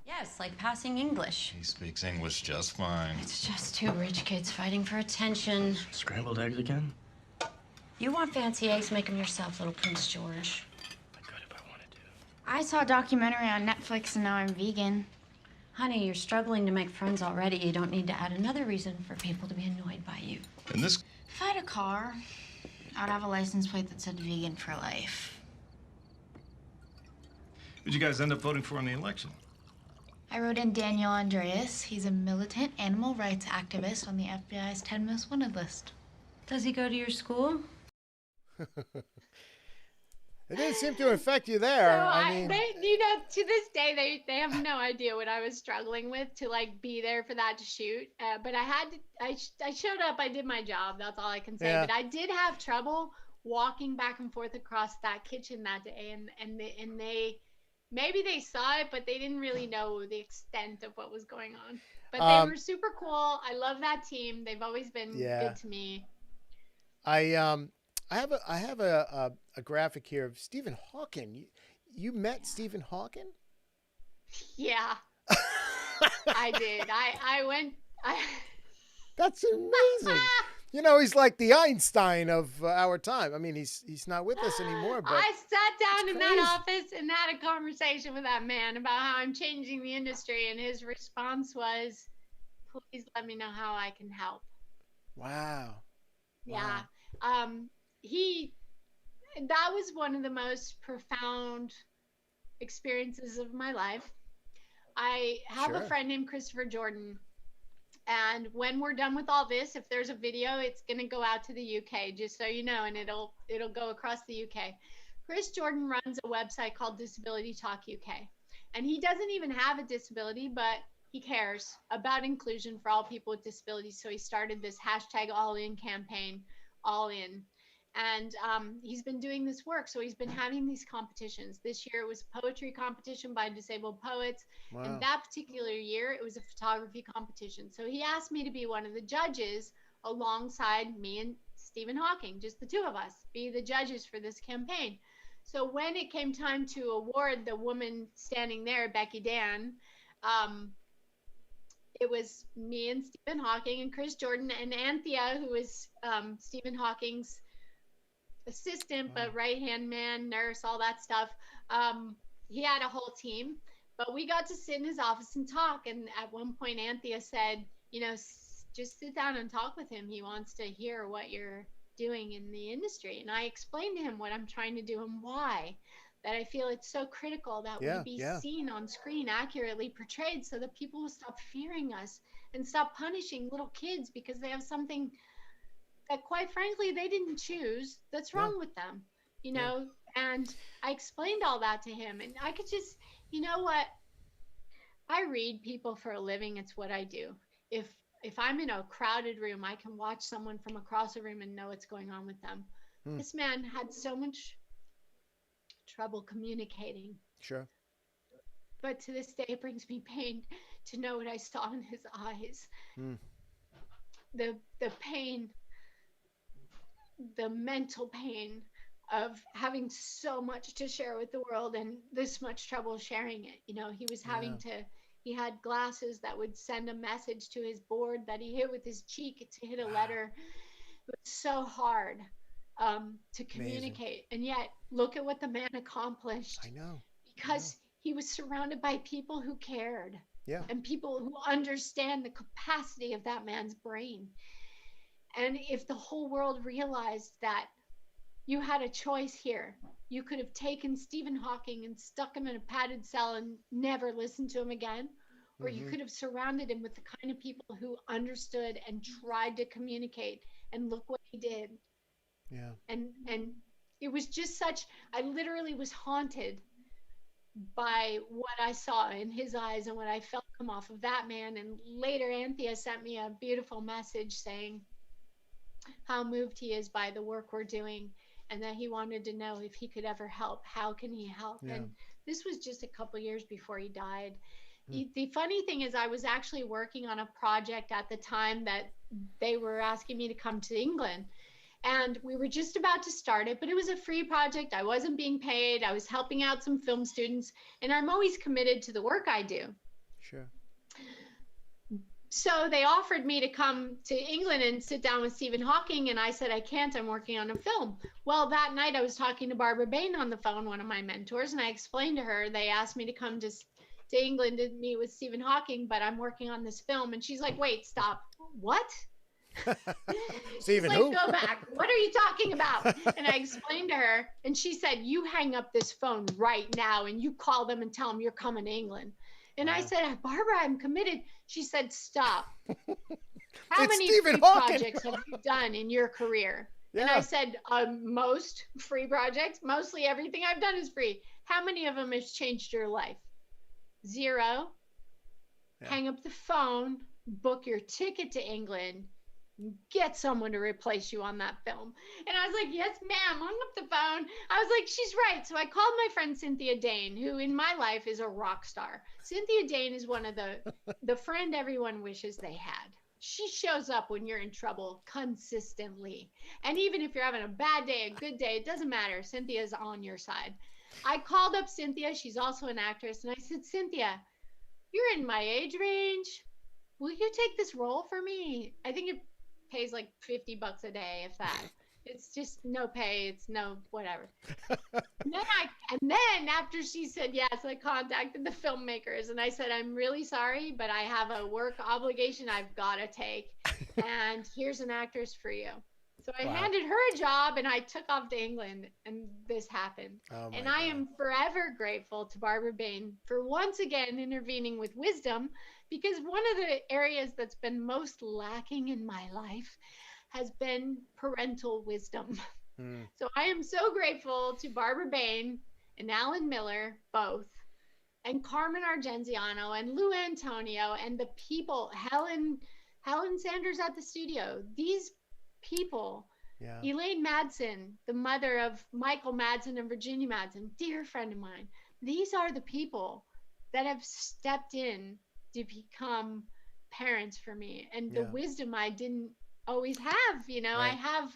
Yes, like passing English. He speaks English just fine. It's just two rich kids fighting for attention. Scrambled eggs again? You want fancy eggs, make them yourself, little Prince George. I saw a documentary on Netflix, and now I'm vegan. Honey, you're struggling to make friends already. You don't need to add another reason for people to be annoyed by you. And this... If I had a car, I'd have a license plate that said vegan for life. Who'd you guys end up voting for in the election? I wrote in Daniel Andreas. He's a militant animal rights activist on the FBI's 10 Most Wanted list. Does he go to your school? It didn't seem to affect you there. So I mean, to this day, they have no idea what I was struggling with to be there for that to shoot. But I showed up. I did my job. That's all I can say. Yeah. But I did have trouble walking back and forth across that kitchen that day, and they maybe they saw it, but they didn't really know the extent of what was going on. But they were super cool. I love that team. They've always been good to me. I have a graphic here of Stephen Hawking. You met Stephen Hawking? Yeah, I did. I went. That's amazing. You know, he's like the Einstein of our time. I mean, he's not with us anymore. But I sat down in that office and had a conversation with that man about how I'm changing the industry, and his response was, "Please let me know how I can help." Wow. Yeah. Wow. That was one of the most profound experiences of my life. I have a friend named Christopher Jordan, and when we're done with all this, if there's a video, it's going to go out to the UK, just so you know, and it'll go across the UK. Chris Jordan runs a website called Disability Talk UK, and he doesn't even have a disability, but he cares about inclusion for all people with disabilities. So he started this #AllIn campaign, All In. And he's been doing this work. So he's been having these competitions. This year it was a poetry competition by disabled poets. Wow. And that particular year it was a photography competition. So he asked me to be one of the judges alongside me and Stephen Hawking, just the two of us, be the judges for this campaign. So when it came time to award the woman standing there, Becky Dan, it was me and Stephen Hawking and Chris Jordan and Anthea, who is Stephen Hawking's assistant, but right-hand man, nurse, all that stuff. He had a whole team, but we got to sit in his office and talk. And at one point, Anthea said, you know, just sit down and talk with him. He wants to hear what you're doing in the industry. And I explained to him what I'm trying to do and why, that I feel it's so critical that we be seen on screen, accurately portrayed, so that people will stop fearing us and stop punishing little kids because they have something that, quite frankly, they didn't choose that's wrong with them, you know. And I explained all that to him, and I could just, you know what, I read people for a living. It's what I do. If I'm in a crowded room, I can watch someone from across a room and know what's going on with them. This man had so much trouble communicating. Sure. But to this day, it brings me pain to know what I saw in his eyes. The pain, the mental pain of having so much to share with the world and this much trouble sharing it. You know, he was having he had glasses that would send a message to his board that he hit with his cheek to hit a letter. It was so hard to communicate. And yet, look at what the man accomplished. I know. Because he was surrounded by people who cared. Yeah. And people who understand the capacity of that man's brain. And if the whole world realized that you had a choice here, you could have taken Stephen Hawking and stuck him in a padded cell and never listened to him again, or you could have surrounded him with the kind of people who understood and tried to communicate, and look what he did. Yeah. And it was just such, I literally was haunted by what I saw in his eyes and what I felt come off of that man. And later, Anthea sent me a beautiful message saying how moved he is by the work we're doing, and that he wanted to know if he could ever help. How can he help? And this was just a couple years before he died. The funny thing is, I was actually working on a project at the time that they were asking me to come to England. And we were just about to start it, but it was a free project. I wasn't being paid. I was helping out some film students, and I'm always committed to the work I do. Sure. So they offered me to come to England and sit down with Stephen Hawking, and I said, I can't, I'm working on a film. Well, that night I was talking to Barbara Bain on the phone, one of my mentors, and I explained to her, they asked me to come to England to meet with Stephen Hawking, but I'm working on this film. And she's like, wait, stop. What? Stephen, like, who? Go back. What are you talking about? And I explained to her, and she said, you hang up this phone right now and you call them and tell them you're coming to England. And I said, Barbara, I'm committed. She said, stop. How many free projects have you done in your career? And I said, most free projects. Mostly everything I've done is free. How many of them has changed your life? 0. Hang up the phone, book your ticket to England, get someone to replace you on that film. And I was like, yes, ma'am. Hung up the phone. I was like, she's right. So I called my friend Cynthia Dane, who in my life is a rock star. Cynthia Dane is one of the friend everyone wishes they had. She shows up when you're in trouble consistently. And even if you're having a bad day, a good day, it doesn't matter. Cynthia's on your side. I called up Cynthia. She's also an actress. And I said, Cynthia, you're in my age range. Will you take this role for me? I think it pays like $50 a day, if that. It's just no pay. It's no whatever. and then after she said yes, I contacted the filmmakers and I said, I'm really sorry, but I have a work obligation I've got to take. And here's an actress for you. So I handed her a job and I took off to England, and this happened. And I am forever grateful to Barbara Bain for once again intervening with wisdom, because one of the areas that's been most lacking in my life has been parental wisdom. So I am so grateful to Barbara Bain and Alan Miller, both, and Carmen Argenziano and Lou Antonio and the people, Helen Sanders at the studio. These people Yeah. Elaine Madsen, the mother of Michael Madsen and Virginia Madsen, dear friend of mine. These are the people that have stepped in to become parents for me, and the wisdom I didn't always have. You know, I have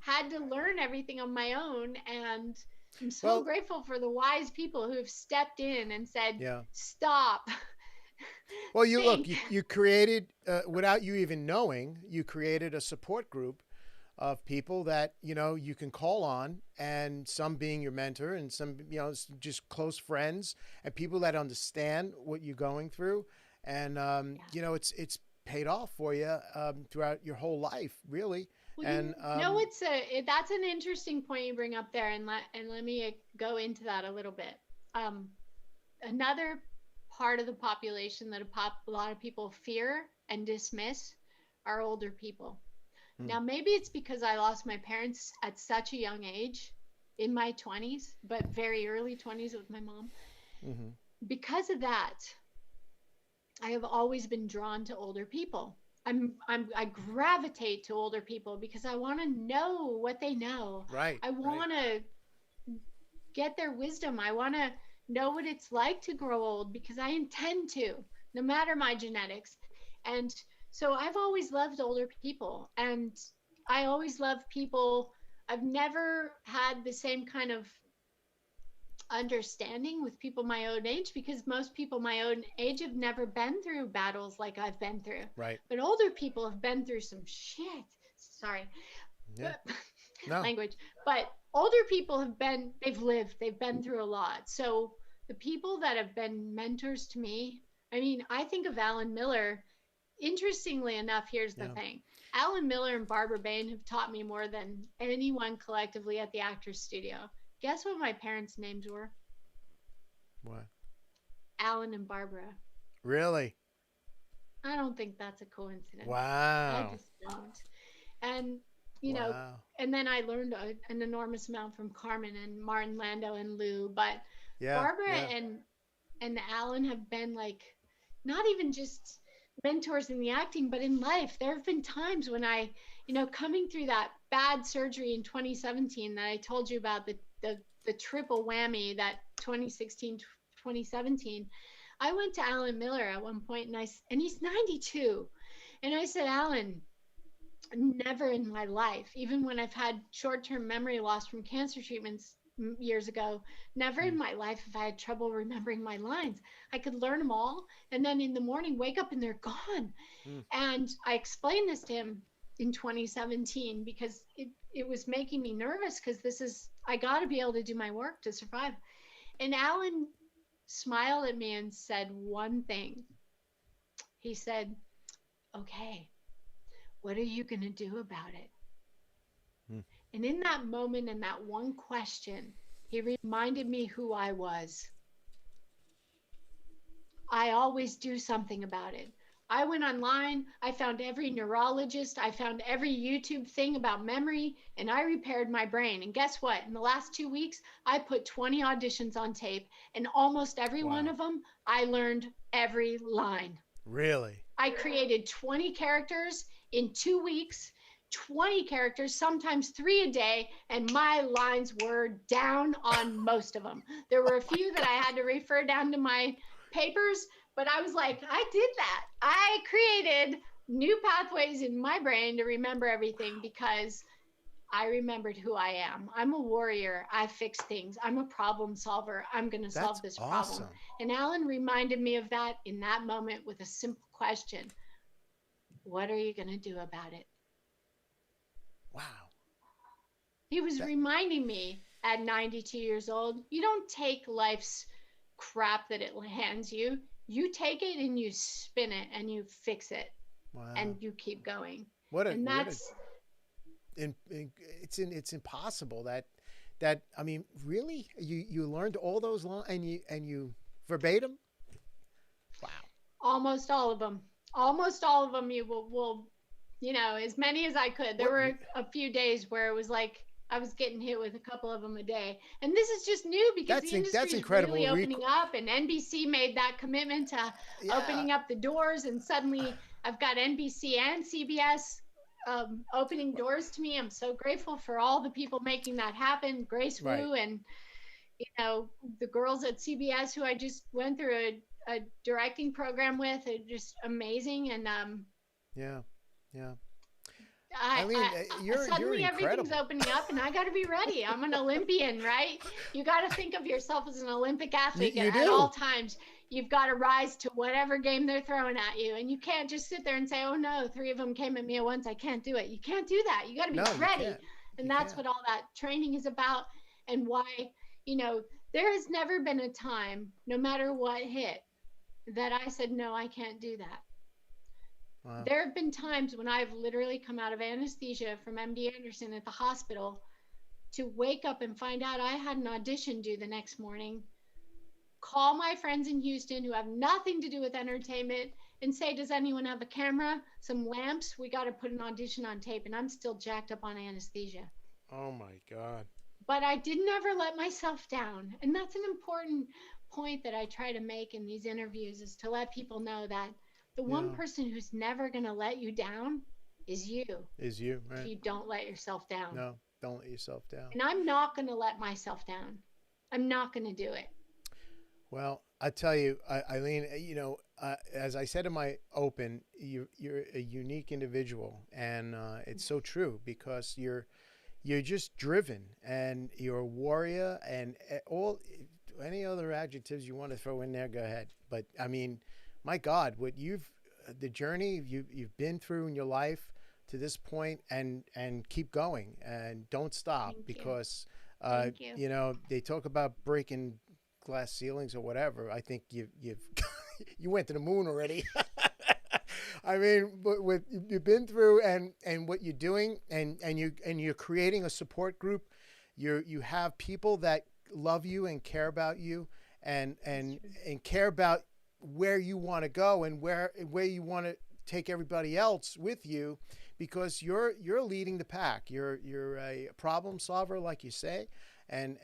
had to learn everything on my own, and I'm so grateful for the wise people who have stepped in and said, stop. Well, you created, without you even knowing, you created a support group of people that, you know, you can call on, and some being your mentor and some, you know, just close friends and people that understand what you're going through. And, you know, it's paid off for you throughout your whole life, really. Well, and no, that's an interesting point you bring up there, and let me go into that a little bit. Another part of the population that a lot of people fear and dismiss are older people. Now, maybe it's because I lost my parents at such a young age, in my 20s, but very early 20s with my mom. Mm-hmm. Because of that, I have always been drawn to older people. I gravitate to older people because I want to know what they know. Right. I want to get their wisdom. I want to know what it's like to grow old because I intend to, no matter my genetics. And so I've always loved older people, and I always love people. I've never had the same kind of understanding with people my own age, because most people my own age have never been through battles like I've been through. Right. But older people have been through some shit. Sorry. Yeah. No. Language. But older people they've lived, they've been through a lot. So the people that have been mentors to me, I mean, I think of Alan Miller. Interestingly enough, here's the thing. Alan Miller and Barbara Bain have taught me more than anyone collectively at the Actors Studio. Guess what my parents' names were? What? Alan and Barbara. Really? I don't think that's a coincidence. Wow. I just don't. And, you know, and then I learned an enormous amount from Carmen and Martin Landau and Lou. But Barbara and Alan have been like, not even just mentors in the acting, but in life. There have been times when I, you know, coming through that bad surgery in 2017 that I told you about, the triple whammy, that 2016, 2017, I went to Alan Miller at one point, and he's 92. And I said, Alan, never in my life, even when I've had short-term memory loss from cancer treatments years ago, never in my life have I had trouble remembering my lines. I could learn them all, and then in the morning wake up and they're gone. And I explained this to him in 2017 because it was making me nervous, because I got to be able to do my work to survive. And Alan smiled at me and said one thing. He said, okay, what are you going to do about it? And in that moment, and that one question, he reminded me who I was. I always do something about it. I went online, I found every neurologist, I found every YouTube thing about memory, and I repaired my brain. And guess what? In the last 2 weeks, I put 20 auditions on tape, and almost every one of them, I learned every line. Really? I created 20 characters in 2 weeks, 20 characters, sometimes 3 a day, and my lines were down on most of them. There were a few that I had to refer down to my papers, but I was like, I did that. I created new pathways in my brain to remember everything because I remembered who I am. I'm a warrior. I fix things. I'm a problem solver. I'm going to solve this problem. And Alan reminded me of that in that moment with a simple question. What are you going to do about it? Wow. He was reminding me at 92 years old, you don't take life's crap that it hands you. You take it and you spin it and you fix it. Wow. And you keep going. It's impossible that I mean, really, you learned all those lines and you verbatim. Wow. Almost all of them. You will, you know, as many as I could. There were a few days where it was like I was getting hit with a couple of them a day. And this is just new because the industry is really opening up, and NBC made that commitment to opening up the doors, and suddenly I've got NBC and CBS opening doors to me. I'm so grateful for all the people making that happen. Grace Wu and, the girls at CBS who I just went through a directing program with are just amazing. And yeah. suddenly you're everything's incredible. opening up, and I got to be ready. I'm an Olympian, right? You got to think of yourself as an Olympic athlete You at do. all times. You've got to rise to whatever game they're throwing at you, and you can't just sit there and say, "Oh no, 3 of them came at me at once. I can't do it." You can't do that. You got to be ready, and that's what all that training is about, and why there has never been a time, no matter what hit, that I said, "No, I can't do that." Wow. There have been times when I've literally come out of anesthesia from MD Anderson at the hospital to wake up and find out I had an audition due the next morning, call my friends in Houston who have nothing to do with entertainment and say, "Does anyone have a camera, some lamps? We got to put an audition on tape." And I'm still jacked up on anesthesia. Oh my God. But I didn't ever let myself down. And that's an important point that I try to make in these interviews, is to let people know that the one person who's never going to let you down is you. Right? If you don't let yourself down. No, don't let yourself down. And I'm not going to let myself down. I'm not going to do it. Well, I tell you, Eileen, as I said in my open, you're a unique individual, and it's so true, because you're just driven, and you're a warrior, and any other adjectives you want to throw in there, go ahead. But I mean, my God, what the journey you've been through in your life to this point, and keep going, and don't stop. Thank because you. They talk about breaking glass ceilings or whatever. I think you've you went to the moon already. I mean, but you've been through, and what you're doing, and you're creating a support group. You have people that love you and care about you, and care about where you want to go, and where you want to take everybody else with you, because you're leading the pack. You're a problem solver, like you say, and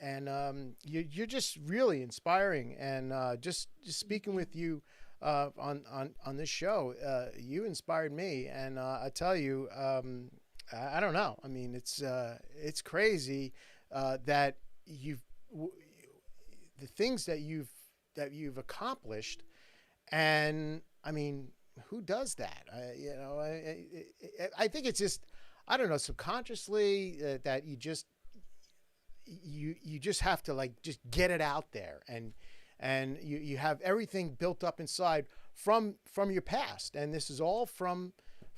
you're just really inspiring. And just speaking with you on this show, you inspired me. And I tell you, I don't know. I mean, it's crazy that the things that you've accomplished. And I mean, who does that? I think it's just, I don't know, subconsciously that you just have to just get it out there, and you have everything built up inside from your past, and this is all from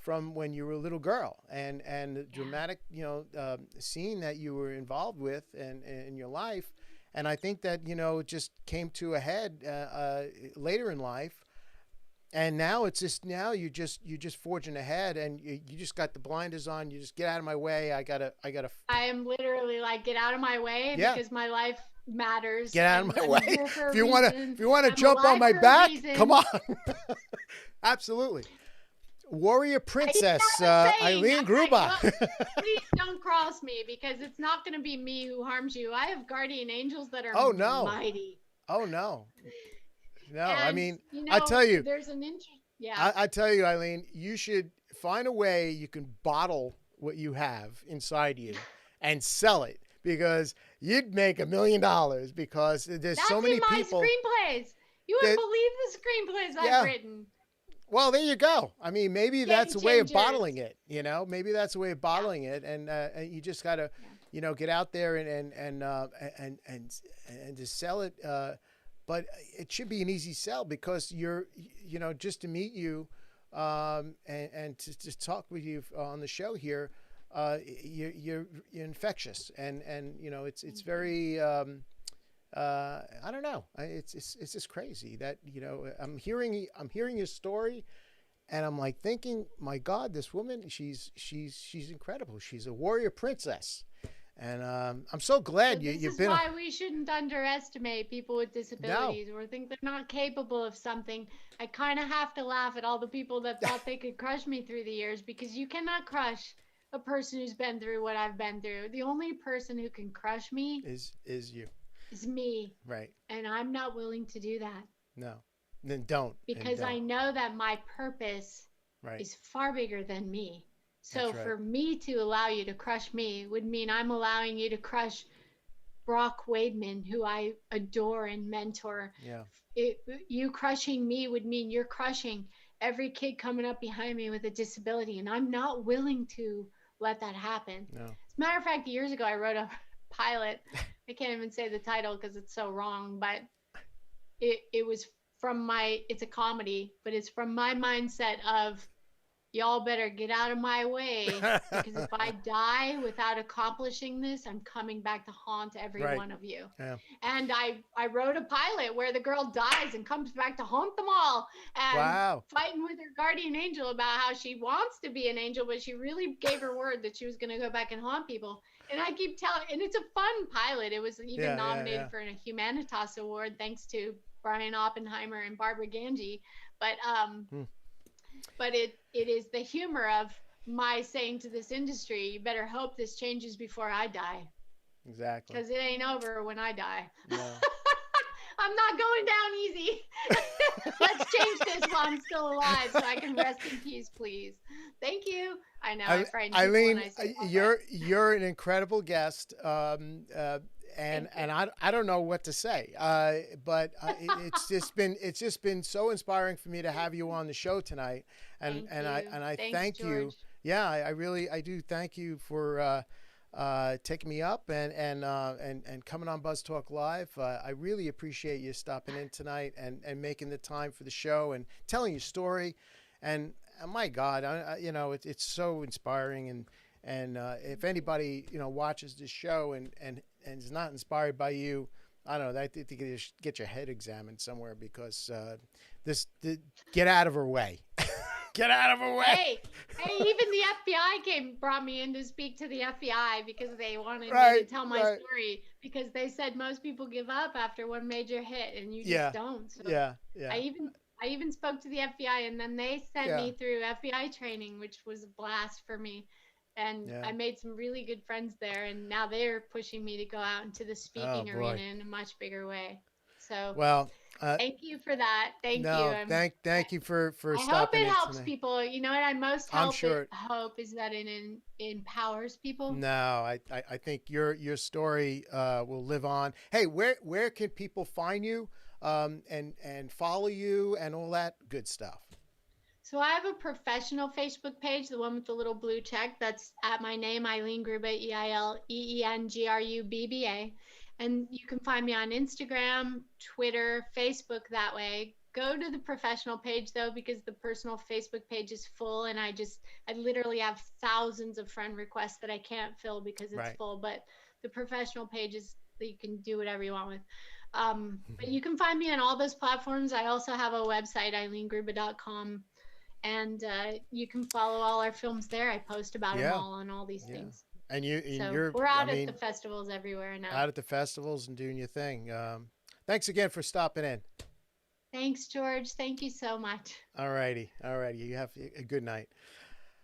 when you were a little girl, and the dramatic scene that you were involved with in your life. And I think that, it just came to a head later in life. And now it's just, you're just forging ahead, and you just got the blinders on. You just get out of my way. I gotta. I am literally like, get out of my way, because my life matters. Get out of my way. If you want to I'm jump on alive my for a back, reason. come on. Absolutely. Warrior Princess Eileen Grubba. Please don't cross me, because it's not going to be me who harms you. I have guardian angels that are mighty. Oh no. No, And, I mean, I tell you, there's an interest. I tell you, Eileen, you should find a way you can bottle what you have inside you and sell it, because you'd make $1 million, because there's so many people. That's in my screenplays. You wouldn't believe the screenplays I've written. Well, there you go. I mean, maybe that's a way of changers. bottling it. Maybe that's a way of bottling it, and you just gotta, get out there and just sell it. But it should be an easy sell, because you're, just to meet you, and to talk with you on the show here, you're infectious, and it's very. I don't know. It's just crazy that I'm hearing your story, and I'm like thinking, my God, this woman, she's incredible. She's a warrior princess, and I'm so glad you've been. This is why we shouldn't underestimate people with disabilities, or think they're not capable of something. I kind of have to laugh at all the people that thought they could crush me through the years, because you cannot crush a person who's been through what I've been through. The only person who can crush me is you. Is me. Right. And I'm not willing to do that. No. Then don't. Because I know that my purpose is far bigger than me. So That's right. for me to allow you to crush me would mean I'm allowing you to crush Brock Wademan, who I adore and mentor. Yeah. You crushing me would mean you're crushing every kid coming up behind me with a disability, and I'm not willing to let that happen. No. As a matter of fact, years ago I wrote a pilot. I can't even say the title because it's so wrong, but it was from it's a comedy, but it's from my mindset of, y'all better get out of my way, because if I die without accomplishing this, I'm coming back to haunt every one of you. Yeah. And I wrote a pilot where the girl dies and comes back to haunt them all, and fighting with her guardian angel about how she wants to be an angel, but she really gave her word that she was going to go back and haunt people. And I keep telling, and it's a fun pilot. It was even nominated for a Humanitas Award, thanks to Brian Oppenheimer and Barbara Ganji. But it is the humor of my saying to this industry, you better hope this changes before I die. Exactly. Because it ain't over when I die. No. I'm not going down easy. Let's change this while I'm still alive so I can rest in peace, please. Thank you. I know I frighten people Eileen, when I say you're an incredible guest. And I don't know what to say, but it's just been so inspiring for me to have you on the show tonight, and I thank you. Yeah, I do thank you for taking me up and coming on Buzz Talk Live. I really appreciate you stopping in tonight and making the time for the show and telling your story. And my God, it's so inspiring. And if anybody watches this show and is not inspired by you, I don't know. I think you should get your head examined somewhere, because get out of her way. Get out of her way. Hey, even the FBI brought me in to speak to the FBI because they wanted me to tell my story, because they said most people give up after one major hit and you just don't. So yeah. I even spoke to the FBI, and then they sent me through FBI training, which was a blast for me. And I made some really good friends there, and now they're pushing me to go out into the speaking arena in a much bigger way. So thank you for that. Thank you. Thank you for I stopping hope it in helps tonight. people. You know what I most hope is that it empowers people. No, I think your story will live on. Hey, where can people find you and follow you and all that good stuff? So I have a professional Facebook page, the one with the little blue check. That's at my name, Eileen Grubba, EILEENGRUBBA. And you can find me on Instagram, Twitter, Facebook that way. Go to the professional page, though, because the personal Facebook page is full, and I literally have thousands of friend requests that I can't fill because it's full. But the professional page you can do whatever you want with. But you can find me on all those platforms. I also have a website, EileenGrubba.com. And you can follow all our films there. I post about them all on all these things. And we're out at the festivals everywhere now. Out at the festivals and doing your thing. Thanks again for stopping in. Thanks, George. Thank you so much. All righty. You have a good night.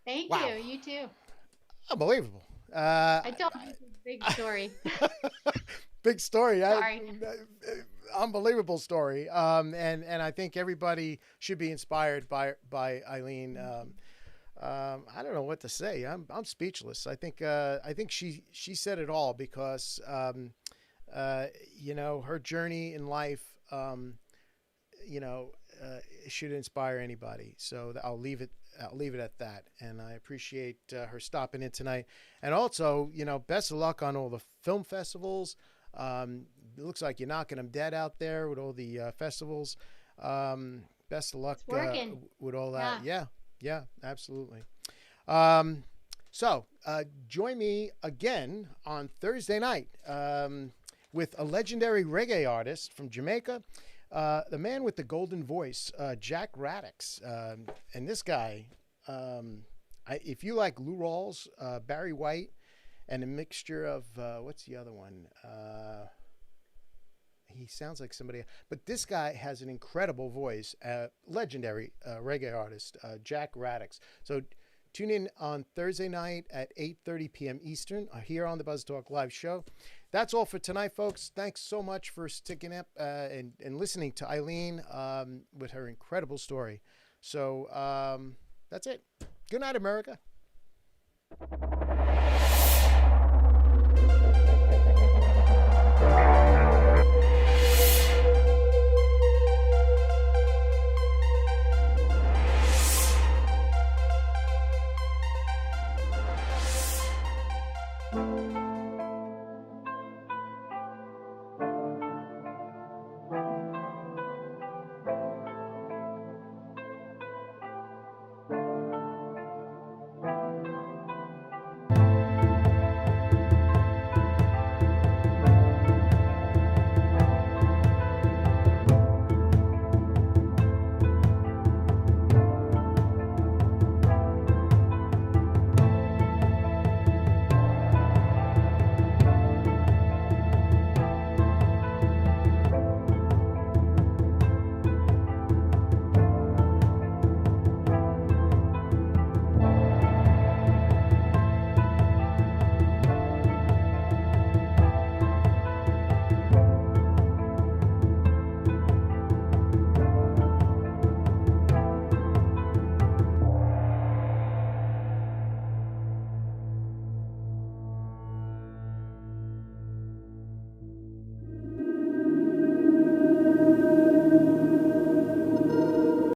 Thank you. You too. Unbelievable. I told you it's a big story. Big story. Sorry. Unbelievable story. And I think everybody should be inspired by Eileen. I don't know what to say. I'm speechless. I think she said it all, because her journey in life should inspire anybody. So I'll leave it at that. And I appreciate her stopping in tonight. And also, best of luck on all the film festivals. It looks like you're knocking them dead out there with all the festivals. Best of luck with all that. Yeah, absolutely. So join me again on Thursday night with a legendary reggae artist from Jamaica, the man with the golden voice, Jack Radix. And this guy, if you like Lou Rawls, Barry White, and a mixture of, what's the other one? He sounds like somebody, but this guy has an incredible voice, legendary reggae artist, Jack Radix. So tune in on Thursday night at 8:30 p.m. Eastern here on the Buzz Talk Live show. That's all for tonight, folks. Thanks so much for sticking up and listening to Eileen with her incredible story. So that's it. Good night, America. Bye.